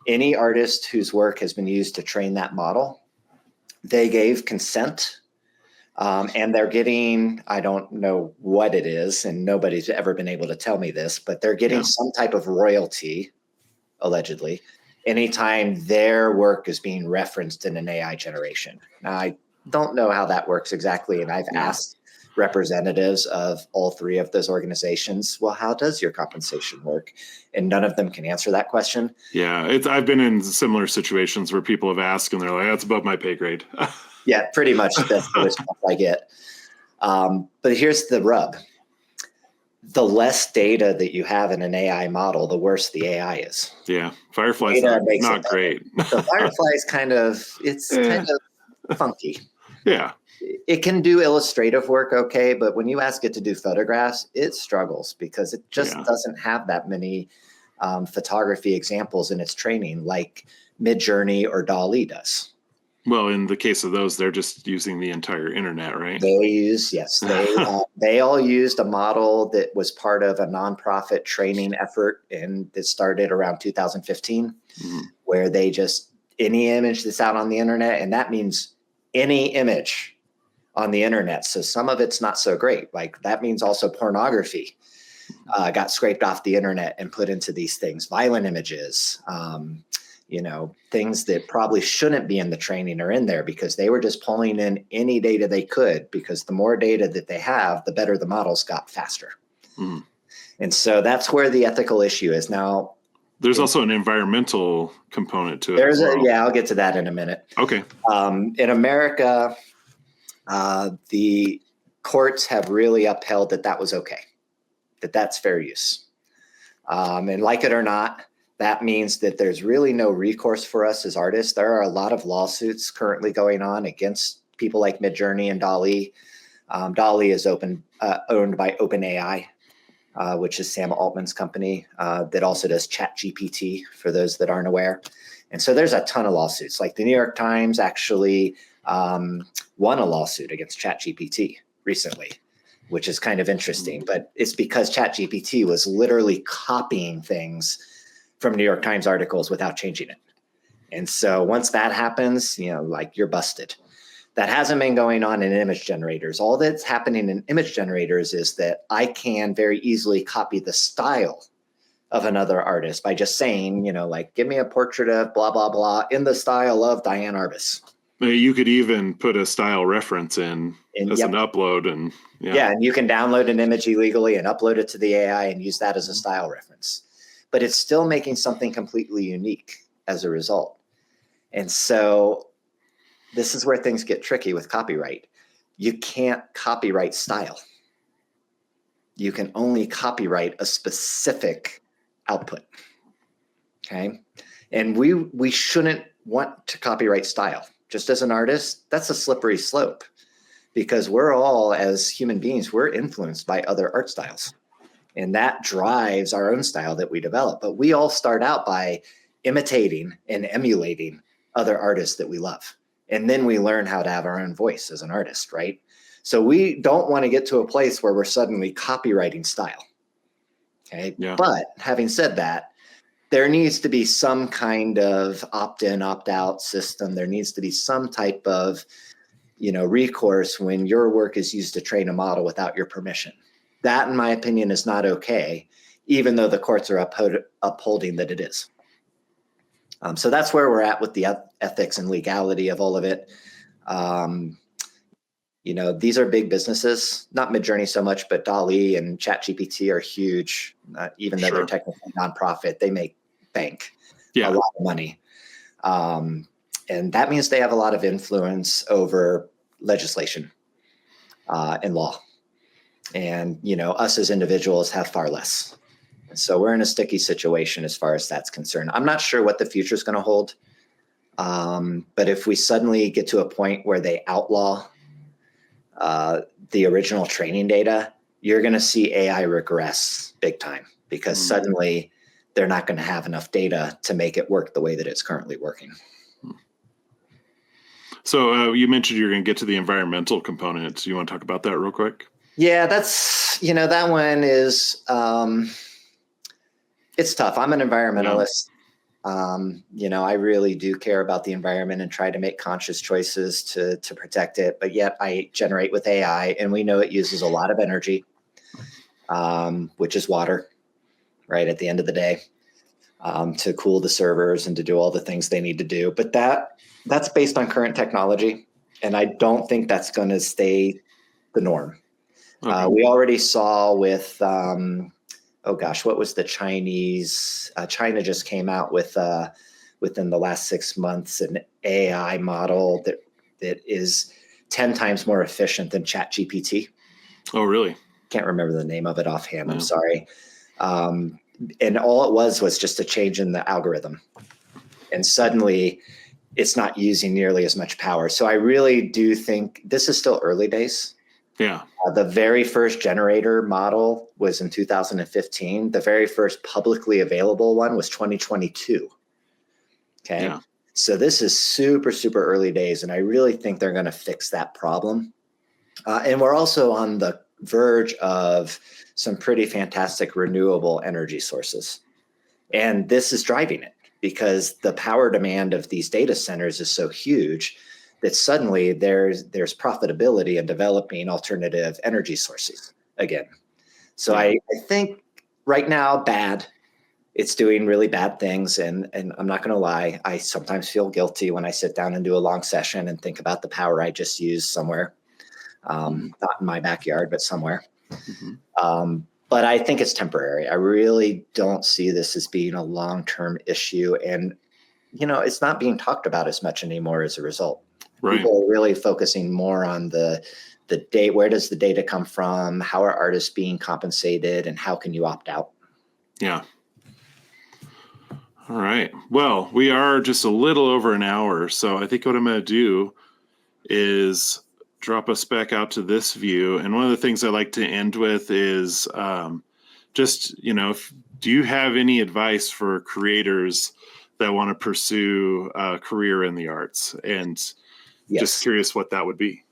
any artist whose work has been used to train that model, they gave consent, and they're getting, I don't know what it is, and nobody's ever been able to tell me this, but they're getting some type of royalty, allegedly, anytime their work is being referenced in an AI generation. Now, I don't know how that works exactly, and I've asked representatives of all three of those organizations, well, how does your compensation work? And none of them can answer that question.
Yeah, I've been in similar situations where people have asked and they're like, that's above my pay grade.
Yeah, pretty much that's the response I get. But here's the rub. The less data that you have in an AI model, the worse the AI is.
Yeah, Firefly's not great.
So Firefly is kind of funky.
Yeah.
It can do illustrative work okay, but when you ask it to do photographs, it struggles because it just doesn't have that many photography examples in its training like Midjourney or DALL-E does.
Well, in the case of those, they're just using the entire internet, right?
They all used a model that was part of a nonprofit training effort, and it started around 2015, where they just, any image that's out on the internet, and that means any image on the internet. So some of it's not so great. Like that means also pornography got scraped off the internet and put into these things, violent images, things that probably shouldn't be in the training are in there because they were just pulling in any data they could, because the more data that they have, the better the models got faster. And so that's where the ethical issue is. Now,
there's also an environmental component to it.
I'll get to that in a minute.
Okay.
In America, the courts have really upheld that was okay, that's fair use. And like it or not, that means that there's really no recourse for us as artists. There are a lot of lawsuits currently going on against people like Midjourney and DALL-E. DALL-E is owned by OpenAI, which is Sam Altman's company, that also does ChatGPT, for those that aren't aware. And so there's a ton of lawsuits. Like the New York Times actually won a lawsuit against ChatGPT recently, which is kind of interesting. But it's because ChatGPT was literally copying things from New York Times articles without changing it. And so once that happens, you're busted. That hasn't been going on in image generators. All that's happening in image generators is that I can very easily copy the style of another artist by just saying, give me a portrait of blah, blah, blah in the style of Diane Arbus.
You could even put a style reference in as an upload. And
and you can download an image illegally and upload it to the AI and use that as a style reference. But it's still making something completely unique as a result. And so this is where things get tricky with copyright. You can't copyright style. You can only copyright a specific output. Okay. And we shouldn't want to copyright style. Just as an artist, that's a slippery slope, because we're all, as human beings, we're influenced by other art styles. And that drives our own style that we develop. But we all start out by imitating and emulating other artists that we love. And then we learn how to have our own voice as an artist, right? So we don't want to get to a place where we're suddenly copywriting style. Okay. Yeah. But having said that, there needs to be some kind of opt-in, opt-out system. There needs to be some type of, recourse when your work is used to train a model without your permission. That, in my opinion, is not okay, even though the courts are upholding that it is. So that's where we're at with the ethics and legality of all of it. These are big businesses, not Midjourney so much, but DALL-E and ChatGPT are huge, even though they're technically nonprofit. They make bank a lot of money. And that means they have a lot of influence over legislation and law. And, us as individuals have far less. So we're in a sticky situation as far as that's concerned. I'm not sure what the future is going to hold. But if we suddenly get to a point where they outlaw the original training data, you're going to see AI regress big time, because suddenly they're not going to have enough data to make it work the way that it's currently working.
So you mentioned you're going to get to the environmental component. Do you want to talk about that real quick?
Yeah, that's, that one is, it's tough. I'm an environmentalist. I really do care about the environment and try to make conscious choices to protect it. But yet I generate with AI, and we know it uses a lot of energy, which is water, right, at the end of the day, to cool the servers and to do all the things they need to do. But that's based on current technology, and I don't think that's going to stay the norm. Okay. We already saw with what was the Chinese? China just came out with within the last 6 months an AI model that is 10 times more efficient than ChatGPT.
Oh, really?
Can't remember the name of it offhand. Yeah. I'm sorry. And all it was just a change in the algorithm, and suddenly it's not using nearly as much power. So I really do think this is still early days.
Yeah.
The very first generator model was in 2015. The very first publicly available one was 2022. Okay. Yeah. So this is super, super early days. And I really think they're going to fix that problem. And we're also on the verge of some pretty fantastic renewable energy sources. And this is driving it, because the power demand of these data centers is so huge that suddenly there's profitability in developing alternative energy sources again. So yeah. I think right now, it's doing really bad things. And I'm not going to lie, I sometimes feel guilty when I sit down and do a long session and think about the power I just used somewhere, not in my backyard, but somewhere. Mm-hmm. But I think it's temporary. I really don't see this as being a long-term issue. And, it's not being talked about as much anymore as a result. Right. People are really focusing more on the date. Where does the data come from? How are artists being compensated? And how can you opt out?
Yeah. All right. Well, we are just a little over an hour. So I think what I'm going to do is drop us back out to this view. And one of the things I like to end with is do you have any advice for creators that want to pursue a career in the arts? And yes. Just curious what that would be.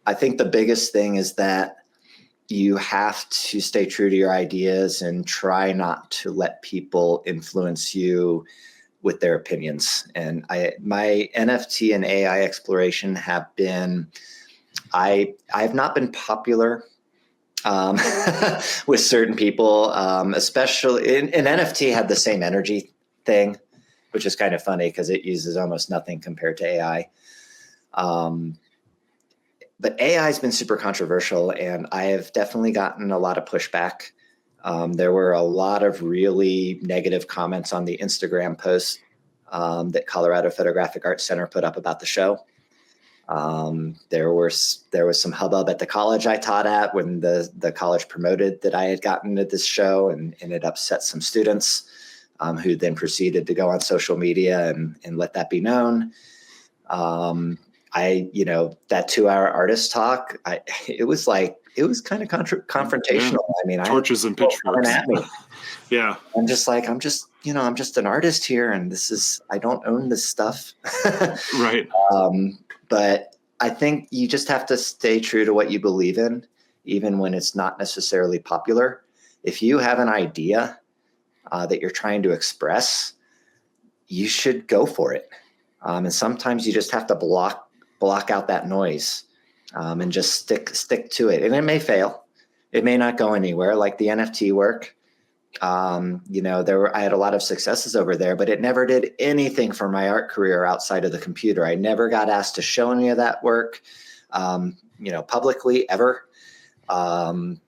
I think the biggest thing is that you have to stay true to your ideas and try not to let people influence you with their opinions. And my NFT and AI exploration have been, I've not been popular with certain people, especially in NFT had the same energy thing, which is kind of funny because it uses almost nothing compared to AI. But AI has been super controversial, and I have definitely gotten a lot of pushback. There were a lot of really negative comments on the Instagram post that Colorado Photographic Arts Center put up about the show. There was some hubbub at the college I taught at when the college promoted that I had gotten at this show, and it upset some students who then proceeded to go on social media and let that be known. That 2-hour artist talk, it was kind of confrontational. Yeah. I mean,
torches and pitchforks
at me.
Yeah.
I'm just an artist here, and I don't own this stuff.
Right.
But I think you just have to stay true to what you believe in, even when it's not necessarily popular. If you have an idea that you're trying to express, you should go for it. And sometimes you just have to block out that noise and just stick to it. And it may fail. It may not go anywhere, like the NFT work. I had a lot of successes over there, but it never did anything for my art career outside of the computer. I never got asked to show any of that work, publicly ever. And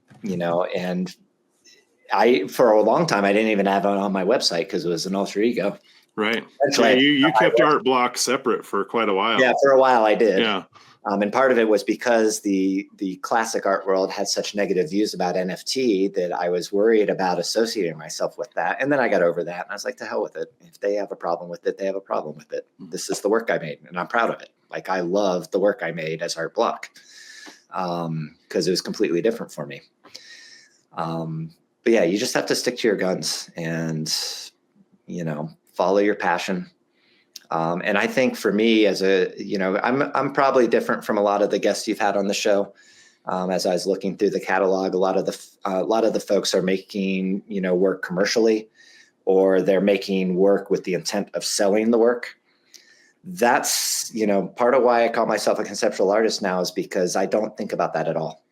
for a long time, I didn't even have it on my website because it was an alter ego.
Right. So you kept Art Block separate for quite a while.
Yeah, for a while I did.
Yeah.
And part of it was because the classic art world had such negative views about NFT that I was worried about associating myself with that. And then I got over that, and I was like, to hell with it. If they have a problem with it, they have a problem with it. This is the work I made, and I'm proud of it. Like, I love the work I made as Art Block because it was completely different for me. But yeah, you just have to stick to your guns and, follow your passion. And I think for me I'm probably different from a lot of the guests you've had on the show. As I was looking through the catalog, a lot of the folks are making, work commercially, or they're making work with the intent of selling the work. That's, part of why I call myself a conceptual artist now, is because I don't think about that at all.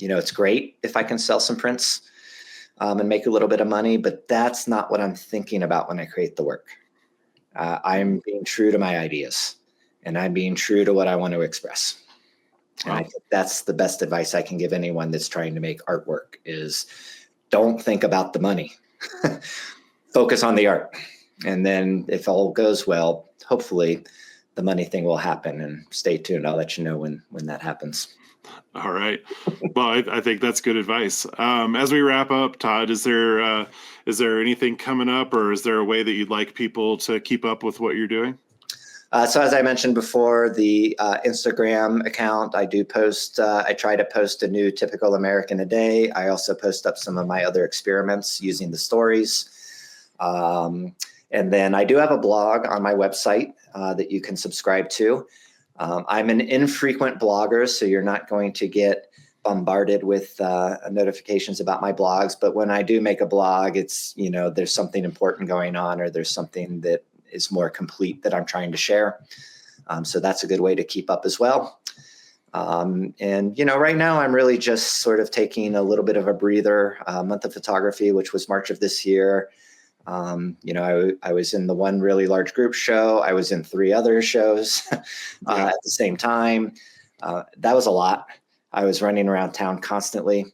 It's great if I can sell some prints and make a little bit of money, but that's not what I'm thinking about when I create the work. I'm being true to my ideas, and I'm being true to what I want to express. And I think that's the best advice I can give anyone that's trying to make artwork is don't think about the money. Focus on the art. And then if all goes well, hopefully the money thing will happen, and stay tuned. I'll let you know when that happens.
All right. Well, I think that's good advice. As we wrap up, Todd, is there anything coming up, or is there a way that you'd like people to keep up with what you're doing?
So as I mentioned before, the Instagram account, I do post, I try to post a new typical American a day. I also post up some of my other experiments using the stories. And then I do have a blog on my website that you can subscribe to. I'm an infrequent blogger, so you're not going to get bombarded with notifications about my blogs. But when I do make a blog, it's, there's something important going on, or there's something that is more complete that I'm trying to share. So that's a good way to keep up as well. And, right now I'm really just sort of taking a little bit of a breather. Month of Photography, which was March of this year. I was in the one really large group show. I was in 3 other shows at the same time. That was a lot. I was running around town constantly,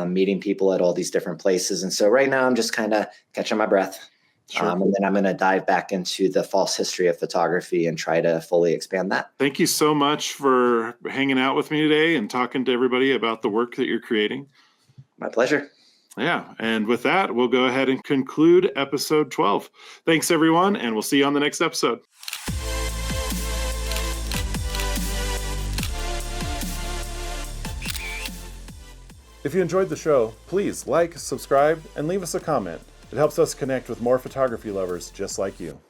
meeting people at all these different places. And so right now I'm just kind of catching my breath. Sure. And then I'm going to dive back into the false history of photography and try to fully expand that.
Thank you so much for hanging out with me today and talking to everybody about the work that you're creating.
My pleasure.
Yeah. And with that, we'll go ahead and conclude episode 12. Thanks, everyone, and we'll see you on the next episode. If you enjoyed the show, please like, subscribe, and leave us a comment. It helps us connect with more photography lovers just like you.